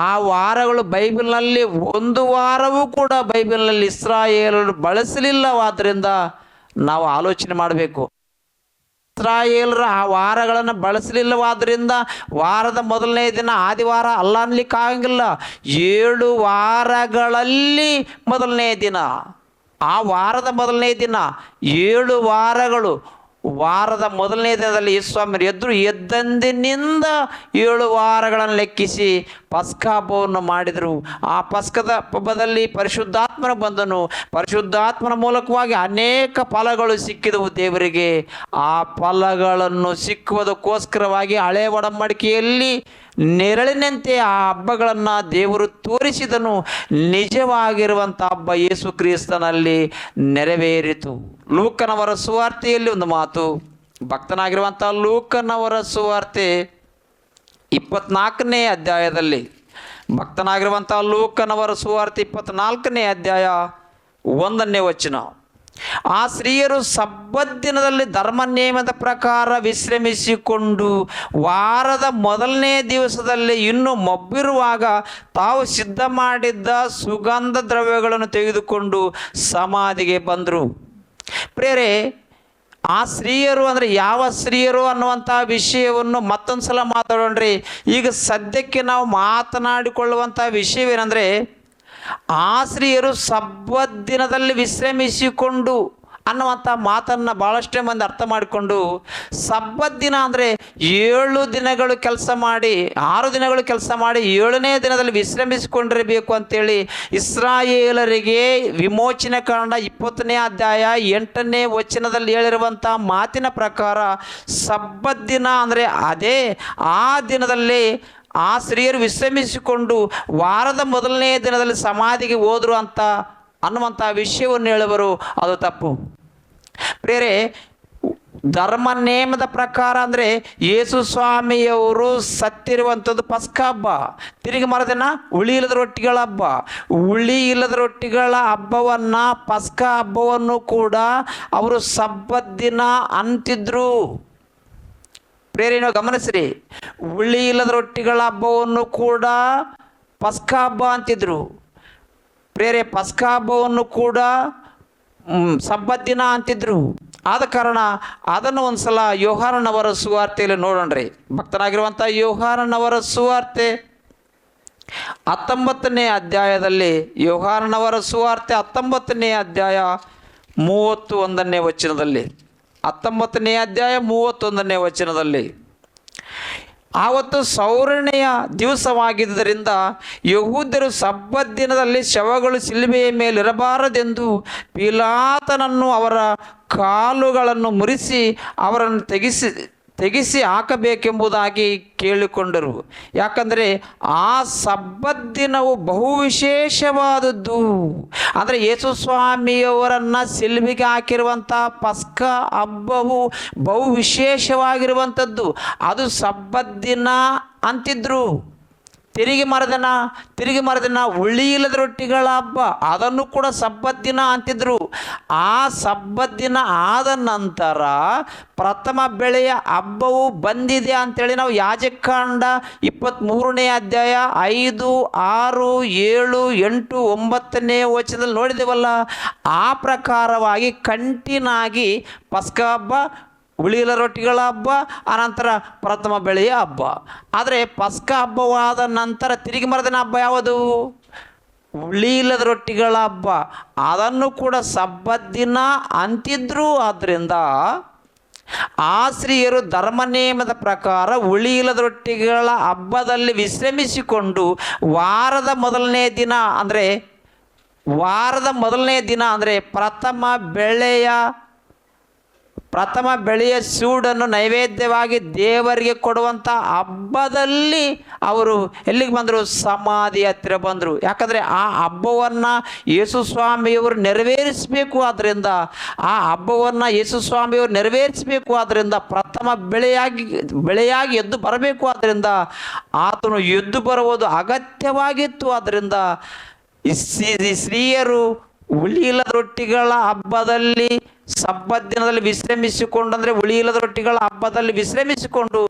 ಆ ವಾರಗಳು ಬೈಬಲ್ನಲ್ಲಿ ಒಂದು ವಾರವೂ ಕೂಡ ಬೈಬಲ್ನಲ್ಲಿ ಇಸ್ರಾಯೇಲರು ಬಳಸಲಿಲ್ಲವಾದ್ದರಿಂದ ನಾವು ಆಲೋಚನೆ ಮಾಡಬೇಕು. ಇಸ್ರಾಯೇಲರು ಆ ವಾರಗಳನ್ನು ಬಳಸಲಿಲ್ಲವಾದ್ದರಿಂದ ವಾರದ ಮೊದಲನೇ ದಿನ ಆದಿವಾರ ಅಲ್ಲ ಅನ್ಲಿಕ್ಕಾಗಂಗಿಲ್ಲ. 7 ವಾರಗಳಲ್ಲಿ ಮೊದಲನೇ ದಿನ, ಆ ವಾರದ ಮೊದಲನೇ ದಿನ 7 ವಾರಗಳು. ವಾರದ ಮೊದಲನೇ ದಿನದಲ್ಲಿ ಯೇಸುಸ್ವಾಮಿ ಎದ್ದಂದಿನಿಂದ 7 ವಾರಗಳನ್ನು ಲೆಕ್ಕಿಸಿ ಪಸ್ಕ ಹಬ್ಬವನ್ನು ಮಾಡಿದರು. ಆ ಪಸ್ಕದ ಹಬ್ಬದಲ್ಲಿ ಪರಿಶುದ್ಧಾತ್ಮನ ಬಂದನು. ಪರಿಶುದ್ಧಾತ್ಮನ ಮೂಲಕವಾಗಿ ಅನೇಕ ಫಲಗಳು ಸಿಕ್ಕಿದವು ದೇವರಿಗೆ. ಆ ಫಲಗಳನ್ನು ಸಿಕ್ಕುವುದಕ್ಕೋಸ್ಕರವಾಗಿ ಹಳೆ ಒಡಂಬಡಿಕೆಯಲ್ಲಿ ನೆರಳಿನಂತೆ ಆ ಹಬ್ಬಗಳನ್ನು ದೇವರು ತೋರಿಸಿದನು. ನಿಜವಾಗಿರುವಂಥ ಹಬ್ಬ ಯೇಸು ಕ್ರಿಸ್ತನಲ್ಲಿ ನೆರವೇರಿತು. ಲೂಕನವರ ಸುವಾರ್ತೆಯಲ್ಲಿ ಒಂದು ಮಾತು, ಭಕ್ತನಾಗಿರುವಂಥ ಲೂಕನವರ ಸುವಾರ್ತೆ 24ನೇ ಅಧ್ಯಾಯದಲ್ಲಿ, ಭಕ್ತನಾಗಿರುವಂಥ ಲೂಕನವರ ಸುವಾರ್ತೆ 24ನೇ ಅಧ್ಯಾಯ 1ನೇ ವಚನ, ಆ ಸ್ತ್ರೀಯರು ಸಬ್ಬತ್ ದಿನದಲ್ಲಿ ಧರ್ಮ ನೇಮದ ಪ್ರಕಾರ ವಿಶ್ರಮಿಸಿಕೊಂಡು ವಾರದ ಮೊದಲನೇ ದಿವಸದಲ್ಲಿ ಇನ್ನೂ ಮೊಬ್ಬಿರುವಾಗ ತಾವು ಸಿದ್ಧ ಮಾಡಿದ್ದ ಸುಗಂಧ ದ್ರವ್ಯಗಳನ್ನು ತೆಗೆದುಕೊಂಡು ಸಮಾಧಿಗೆ ಬಂದರು. ಪ್ರೇರೆ, ಆ ಸ್ತ್ರೀಯರು ಅಂದರೆ ಯಾವ ಸ್ತ್ರೀಯರು ಅನ್ನುವಂಥ ವಿಷಯವನ್ನು ಮತ್ತೊಂದು ಸಲ ಮಾತಾಡೋಣ್ರಿ. ಈಗ ಸದ್ಯಕ್ಕೆ ನಾವು ಮಾತನಾಡಿಕೊಳ್ಳುವಂಥ ವಿಷಯವೇನೆಂದರೆ, ಆ ಸ್ತ್ರೀಯರು ಸಬ್ಬತ್ ದಿನದಲ್ಲಿ ವಿಶ್ರಮಿಸಿಕೊಂಡು ಅನ್ನುವಂಥ ಮಾತನ್ನು ಭಾಳಷ್ಟೇ ಮಂದಿ ಅರ್ಥ ಮಾಡಿಕೊಂಡು, ಸಬ್ಬತ್ ದಿನ ಅಂದರೆ 7 ದಿನಗಳು ಕೆಲಸ ಮಾಡಿ 6 ದಿನಗಳು ಕೆಲಸ ಮಾಡಿ 7ನೇ ದಿನದಲ್ಲಿ ವಿಶ್ರಮಿಸಿಕೊಂಡಿರಬೇಕು ಅಂತೇಳಿ ಇಸ್ರಾಯೇಲರಿಗೆ ವಿಮೋಚನೆ ಕಾಂಡ 20ನೇ ಅಧ್ಯಾಯ 8ನೇ ವಚನದಲ್ಲಿ ಹೇಳಿರುವಂಥ ಮಾತಿನ ಪ್ರಕಾರ ಸಬ್ಬತ್ ದಿನ ಅಂದರೆ ಅದೇ ಆ ದಿನದಲ್ಲಿ ಆ ಸ್ತ್ರೀಯರು ವಿಶ್ರಮಿಸಿಕೊಂಡು ವಾರದ ಮೊದಲನೇ ದಿನದಲ್ಲಿ ಸಮಾಧಿಗೆ ಹೋದರು ಅಂತ ಅನ್ನುವಂಥ ವಿಷಯವನ್ನು ಹೇಳುವರು. ಅದು ತಪ್ಪು. ಪ್ರೇರೆ, ಧರ್ಮ ನೇಮದ ಪ್ರಕಾರ ಅಂದರೆ ಯೇಸು ಸ್ವಾಮಿಯವರು ಸತ್ತಿರುವಂಥದ್ದು ಪಸ್ಕ ಹಬ್ಬ. ತಿರುಗಿ ಮರದಿನ ಹುಳಿ ಇಲ್ಲದ ರೊಟ್ಟಿಗಳ ಹಬ್ಬ. ಹುಳಿ ಇಲ್ಲದ ರೊಟ್ಟಿಗಳ ಹಬ್ಬವನ್ನು, ಪಸ್ಕ ಹಬ್ಬವನ್ನು ಕೂಡ ಅವರು ಸಬ್ಬತ್ ದಿನ ಅಂತಿದ್ರು. ಪ್ರೇರೇನೋ ಗಮನಿಸ್ರಿ, ಹುಳಿ ಇಲ್ಲದ ರೊಟ್ಟಿಗಳ ಹಬ್ಬವನ್ನು ಕೂಡ ಪಸ್ಕ ಹಬ್ಬ ಅಂತಿದ್ರು. ಪ್ರೇರೆ, ಪಸ್ಕ ಹಬ್ಬವನ್ನು ಕೂಡ ಸಬ್ಬತ್ ದಿನ ಅಂತಿದ್ರು. ಆದ ಕಾರಣ ಅದನ್ನು ಒಂದು ಸಲ ಯೋಹಾನನವರ ಸುವಾರ್ತೆಯಲ್ಲಿ ನೋಡೋಣ್ರಿ. ಭಕ್ತನಾಗಿರುವಂಥ ಯೋಹಾನನವರ ಸುವಾರ್ತೆ 19ನೇ ಅಧ್ಯಾಯದಲ್ಲಿ, ಯೋಹಾನನವರ ಸುವಾರ್ತೆ 19ನೇ ಅಧ್ಯಾಯ 31ನೇ ವಚನದಲ್ಲಿ, 19ನೇ ಅಧ್ಯಾಯ 31ನೇ ವಚನದಲ್ಲಿ, ಆವತ್ತು ಸೌರಣೆಯ ದಿವಸವಾಗಿದ್ದರಿಂದ ಯಹೂದ್ಯರು ಸಬ್ಬತ್ ದಿನದಲ್ಲಿ ಶವಗಳು ಶಿಲುಬೆಯ ಮೇಲಿರಬಾರದೆಂದು ಪಿಲಾತನನ್ನು ಅವರ ಕಾಲುಗಳನ್ನು ಮುರಿಸಿ ಅವರನ್ನು ತೆಗೆಸಿ ಹಾಕಬೇಕೆಂಬುದಾಗಿ ಕೇಳಿಕೊಂಡರು. ಯಾಕಂದರೆ ಆ ಸಬ್ಬತ್ ದಿನವು ಬಹು ವಿಶೇಷವಾದದ್ದು. ಅಂದರೆ ಯೇಸು ಸ್ವಾಮಿಯವರನ್ನು ಸಿಲ್ವಿಗೆ ಹಾಕಿರುವಂಥ ಪಸ್ಕ ಹಬ್ಬವು ಬಹು ವಿಶೇಷವಾಗಿರುವಂಥದ್ದು. ಅದು ಸಬ್ಬತ್ ದಿನ ಅಂತಿದ್ರು. ತಿರುಗಿ ಮರದಿನ ಹುಳಿ ಇಲ್ಲದ ರೊಟ್ಟಿಗಳ ಹಬ್ಬ, ಅದನ್ನು ಕೂಡ ಸಬ್ಬತ್ ದಿನ ಅಂತಿದ್ರು. ಆ ಸಬ್ಬತ್ ದಿನ ಆದ ನಂತರ ಪ್ರಥಮ ಬೆಳೆಯ ಹಬ್ಬವು ಬಂದಿದೆ ಅಂಥೇಳಿ ನಾವು ಯಾಜಕಾಂಡ 23ನೇ ಅಧ್ಯಾಯ 5, 6, 7, 8, 9ನೇ ವಚನದಲ್ಲಿ ನೋಡಿದೆವಲ್ಲ. ಆ ಪ್ರಕಾರವಾಗಿ ಕಂಟಿನಾಗಿ ಪಸ್ಕ ಹಬ್ಬ, ಹುಳಿಯಿಲ್ಲ ರೊಟ್ಟಿಗಳ ಹಬ್ಬ, ಅನಂತರ ಪ್ರಥಮ ಬೆಳೆಯ ಹಬ್ಬ. ಆದರೆ ಪಸ್ಕ ಹಬ್ಬವಾದ ನಂತರ ತಿರುಗಿ ಮರದಿನ ಹಬ್ಬ ಯಾವುದು? ಹುಳಿಯಿಲ್ಲದ ರೊಟ್ಟಿಗಳ ಹಬ್ಬ. ಅದನ್ನು ಕೂಡ ಸಬ್ಬತ್ ದಿನ ಅಂತಿದ್ರು. ಆದ್ದರಿಂದ ಆ ಸ್ತ್ರೀಯರು ಧರ್ಮನೇಮದ ಪ್ರಕಾರ ಹುಳಿಯಿಲ್ಲದ ರೊಟ್ಟಿಗಳ ಹಬ್ಬದಲ್ಲಿ ವಿಶ್ರಮಿಸಿಕೊಂಡು ವಾರದ ಮೊದಲನೇ ದಿನ ಅಂದರೆ ಪ್ರಥಮ ಬೆಳೆಯ ಸೂಡನ್ನು ನೈವೇದ್ಯವಾಗಿ ದೇವರಿಗೆ ಕೊಡುವಂಥ ಹಬ್ಬದಲ್ಲಿ ಅವರು ಎಲ್ಲಿಗೆ ಬಂದರು? ಸಮಾಧಿ ಹತ್ತಿರ ಬಂದರು. ಯಾಕಂದರೆ ಆ ಹಬ್ಬವನ್ನು ಯೇಸು ಸ್ವಾಮಿಯವರು ನೆರವೇರಿಸಬೇಕು. ಆದ್ದರಿಂದ ಆ ಹಬ್ಬವನ್ನು ಯೇಸು ಸ್ವಾಮಿಯವರು ನೆರವೇರಿಸಬೇಕು. ಆದ್ದರಿಂದ ಪ್ರಥಮ ಬೆಳೆಯಾಗಿ ಎದ್ದು ಬರಬೇಕು. ಆದ್ದರಿಂದ ಆತನು ಎದ್ದು ಬರುವುದು ಅಗತ್ಯವಾಗಿತ್ತು. ಆದ್ದರಿಂದ ಈ ಸ್ತ್ರೀಯರು ಹುಳಿಯಿಲ್ಲದ ರೊಟ್ಟಿಗಳ ಹಬ್ಬದಲ್ಲಿ ಸಬ್ಬತ್ ದಿನದಲ್ಲಿ ವಿಶ್ರಮಿಸಿಕೊಂಡು, ಅಂದರೆ ಹುಳಿಯಿಲ್ಲದ ರೊಟ್ಟಿಗಳ ಹಬ್ಬದಲ್ಲಿ ವಿಶ್ರಮಿಸಿಕೊಂಡು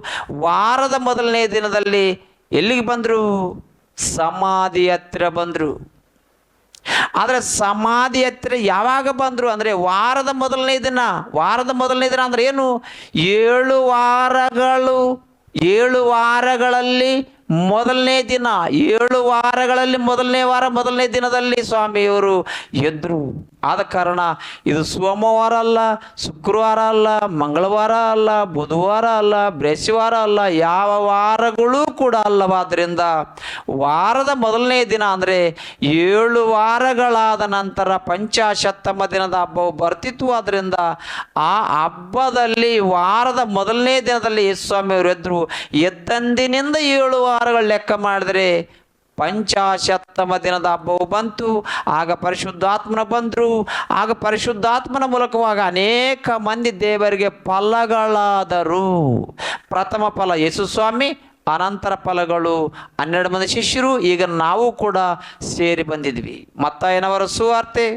ವಾರದ ಮೊದಲನೇ ದಿನದಲ್ಲಿ ಎಲ್ಲಿಗೆ ಬಂದರು? ಸಮಾಧಿ ಹತ್ತಿರ ಬಂದರು. ಆದರೆ ಸಮಾಧಿ ಹತ್ತಿರ ಯಾವಾಗ ಬಂದರು ಅಂದರೆ ವಾರದ ಮೊದಲನೇ ದಿನ ಅಂದರೆ ಏನು? 7 ವಾರಗಳಲ್ಲಿ ಮೊದಲನೇ ದಿನ, 7 ವಾರಗಳಲ್ಲಿ ಮೊದಲನೇ ದಿನದಲ್ಲಿ ಸ್ವಾಮಿಯವರು ಎದ್ರು. ಆದ ಕಾರಣ ಇದು ಸೋಮವಾರ ಅಲ್ಲ, ಶುಕ್ರವಾರ ಅಲ್ಲ, ಮಂಗಳವಾರ ಅಲ್ಲ, ಬುಧವಾರ ಅಲ್ಲ, ಬೃಹಸ್ಪತಿವಾರ ಅಲ್ಲ, ಯಾವ ವಾರಗಳೂ ಕೂಡ ಅಲ್ಲವಾದ್ದರಿಂದ ವಾರದ ಮೊದಲನೇ ದಿನ ಅಂದರೆ 7 ವಾರಗಳಾದ ನಂತರ ಪಂಚಾಶತ್ತಮ ದಿನದ ಹಬ್ಬವು ಬರ್ತಿತ್ತು. ಆದ್ದರಿಂದ ಆ ಹಬ್ಬದಲ್ಲಿ ವಾರದ ಮೊದಲನೇ ದಿನದಲ್ಲಿ ಯೇಸು ಸ್ವಾಮಿಯವರು ಎದ್ರು. ಎದ್ದಂದಿನಿಂದ 7 ವಾರಗಳು ಲೆಕ್ಕ ಮಾಡಿದರೆ ಪಂಚಾಶತ್ತಮ ದಿನದ ಹಬ್ಬವು ಬಂತು. ಆಗ ಪರಿಶುದ್ಧಾತ್ಮನ ಬಂದರು. ಆಗ ಪರಿಶುದ್ಧಾತ್ಮನ ಮೂಲಕವಾಗಿ ಅನೇಕ ಮಂದಿ ದೇವರಿಗೆ ಫಲಗಳಾದರು. ಪ್ರಥಮ ಫಲ ಯೇಸು ಸ್ವಾಮಿ, ಅನಂತರ ಫಲಗಳು 12 ಮಂದಿ ಶಿಷ್ಯರು. ಈಗ ನಾವು ಕೂಡ ಸೇರಿ ಬಂದಿದ್ವಿ. ಮತ್ತಾಯನವರ ಸುವಾರ್ತೆ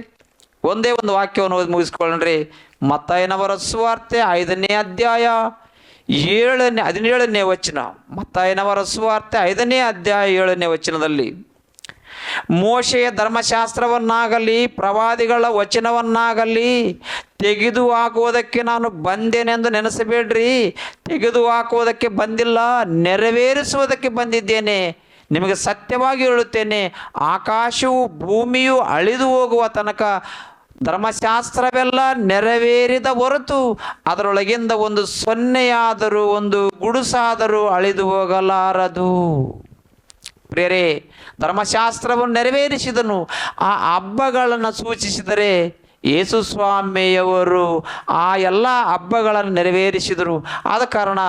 ಒಂದೇ ಒಂದು ವಾಕ್ಯವನ್ನು ಓದಿ ಮುಗಿಸ್ಕೊಳ್ಳ್ರಿ. ಮತ್ತಾಯನವರ ಸುವಾರ್ತೆ 5ನೇ ಅಧ್ಯಾಯ 17ನೇ ವಚನ. ಮತ್ತಾಯನವರ ಸುವಾರ್ತೆ 5ನೇ ಅಧ್ಯಾಯ 7ನೇ ವಚನದಲ್ಲಿ, ಮೋಶೆಯ ಧರ್ಮಶಾಸ್ತ್ರವನ್ನಾಗಲಿ ಪ್ರವಾದಿಗಳ ವಚನವನ್ನಾಗಲಿ ತೆಗೆದು ಹಾಕುವುದಕ್ಕೆ ನಾನು ಬಂದೇನೆಂದು ನೆನೆಸಬೇಡ್ರಿ. ತೆಗೆದು ಹಾಕುವುದಕ್ಕೆ ಬಂದಿಲ್ಲ, ನೆರವೇರಿಸುವುದಕ್ಕೆ ಬಂದಿದ್ದೇನೆ. ನಿಮಗೆ ಸತ್ಯವಾಗಿ ಹೇಳುತ್ತೇನೆ, ಆಕಾಶವು ಭೂಮಿಯು ಅಳಿದು ಹೋಗುವ ತನಕ ಧರ್ಮಶಾಸ್ತ್ರವೆಲ್ಲ ನೆರವೇರಿದ ಹೊರತು ಅದರೊಳಗಿಂದ ಒಂದು ಸೊನ್ನೆಯಾದರೂ ಒಂದು ಗುಡುಸಾದರೂ ಅಳಿದು ಹೋಗಲಾರದು. ಪ್ರಿಯರೇ, ಧರ್ಮಶಾಸ್ತ್ರವನ್ನು ನೆರವೇರಿಸಿದನು. ಆ ಹಬ್ಬಗಳನ್ನು ಸೂಚಿಸಿದರೆ ಯೇಸು ಸ್ವಾಮಿಯವರು ಆ ಎಲ್ಲ ಹಬ್ಬಗಳನ್ನು ನೆರವೇರಿಸಿದರು. ಆದ ಕಾರಣ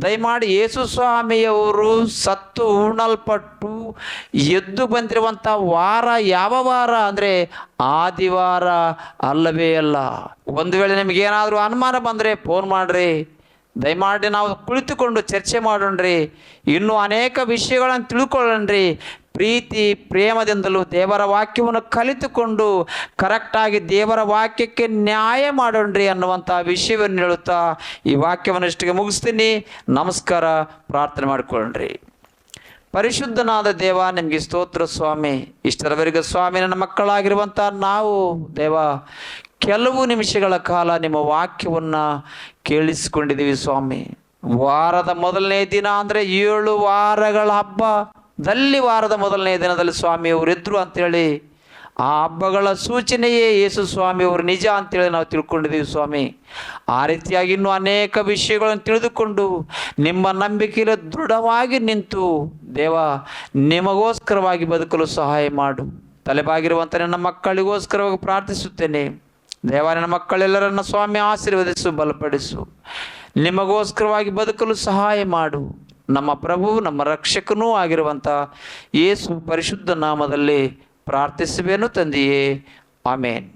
ದಯಮಾಡಿ ಯೇಸು ಸ್ವಾಮಿಯವರು ಸತ್ತು ಹೂಣಲ್ಪಟ್ಟು ಎದ್ದು ಬಂದಿರುವಂಥ ವಾರ ಯಾವ ವಾರ ಅಂದರೆ ಆದಿವಾರ ಅಲ್ಲವೇ ಅಲ್ಲ. ಒಂದು ವೇಳೆ ನಿಮಗೇನಾದರೂ ಅನುಮಾನ ಬಂದರೆ ಫೋನ್ ಮಾಡಿರಿ. ದಯಮಾಡಿ ನಾವು ಕುಳಿತುಕೊಂಡು ಚರ್ಚೆ ಮಾಡೋಣ್ರಿ. ಇನ್ನೂ ಅನೇಕ ವಿಷಯಗಳನ್ನು ತಿಳ್ಕೊಳ್ಳೋಣ್ರಿ. ಪ್ರೀತಿ ಪ್ರೇಮದಿಂದಲೂ ದೇವರ ವಾಕ್ಯವನ್ನು ಕಲಿತುಕೊಂಡು ಕರೆಕ್ಟಾಗಿ ದೇವರ ವಾಕ್ಯಕ್ಕೆ ನ್ಯಾಯ ಮಾಡೋಣ್ರಿ ಅನ್ನುವಂಥ ವಿಷಯವನ್ನು ಹೇಳುತ್ತಾ ಈ ವಾಕ್ಯವನ್ನು ಇಷ್ಟಿಗೆ ಮುಗಿಸ್ತೀನಿ. ನಮಸ್ಕಾರ. ಪ್ರಾರ್ಥನೆ ಮಾಡಿಕೊಳ್ಳ್ರಿ. ಪರಿಶುದ್ಧನಾದ ದೇವ, ನಿಮಗೆ ಸ್ತೋತ್ರ ಸ್ವಾಮಿ. ಇಷ್ಟರವರೆಗೆ ಸ್ವಾಮಿ ನನ್ನ ಮಕ್ಕಳಾಗಿರುವಂಥ ನಾವು ದೇವ ಕೆಲವು ನಿಮಿಷಗಳ ಕಾಲ ನಿಮ್ಮ ವಾಕ್ಯವನ್ನು ಕೇಳಿಸಿಕೊಂಡಿದ್ದೀವಿ ಸ್ವಾಮಿ. ವಾರದ ಮೊದಲನೇ ದಿನ ಅಂದರೆ 7 ವಾರಗಳ ಹಬ್ಬದಲ್ಲಿ ವಾರದ ಮೊದಲನೇ ದಿನದಲ್ಲಿ ಸ್ವಾಮಿಯವರು ಇದ್ರು ಅಂಥೇಳಿ ಆ ಹಬ್ಬಗಳ ಸೂಚನೆಯೇ ಯೇಸು ಸ್ವಾಮಿಯವರು ನಿಜ ಅಂತೇಳಿ ನಾವು ತಿಳ್ಕೊಂಡಿದ್ದೀವಿ ಸ್ವಾಮಿ. ಆ ರೀತಿಯಾಗಿ ಇನ್ನೂ ಅನೇಕ ವಿಷಯಗಳನ್ನು ತಿಳಿದುಕೊಂಡು ನಿಮ್ಮ ನಂಬಿಕೆಯಲ್ಲಿ ದೃಢವಾಗಿ ನಿಂತು ದೇವ ನಿಮಗೋಸ್ಕರವಾಗಿ ಬದುಕಲು ಸಹಾಯ ಮಾಡು. ತಲೆಬಾಗಿರುವಂಥ ನನ್ನ ಮಕ್ಕಳಿಗೋಸ್ಕರವಾಗಿ ಪ್ರಾರ್ಥಿಸುತ್ತೇನೆ ದೇವ. ನನ್ನ ಮಕ್ಕಳೆಲ್ಲರನ್ನ ಸ್ವಾಮಿ ಆಶೀರ್ವದಿಸು, ಬಲಪಡಿಸು. ನಿಮಗೋಸ್ಕರವಾಗಿ ಬದುಕಲು ಸಹಾಯ ಮಾಡು. ನಮ್ಮ ಪ್ರಭು ನಮ್ಮ ರಕ್ಷಕನೂ ಆಗಿರುವಂಥ ಯೇಸು ಪರಿಶುದ್ಧ ನಾಮದಲ್ಲಿ ಪ್ರಾರ್ಥಿಸುವೆನು ತಂದೆಯೇ. ಆಮೇನ್.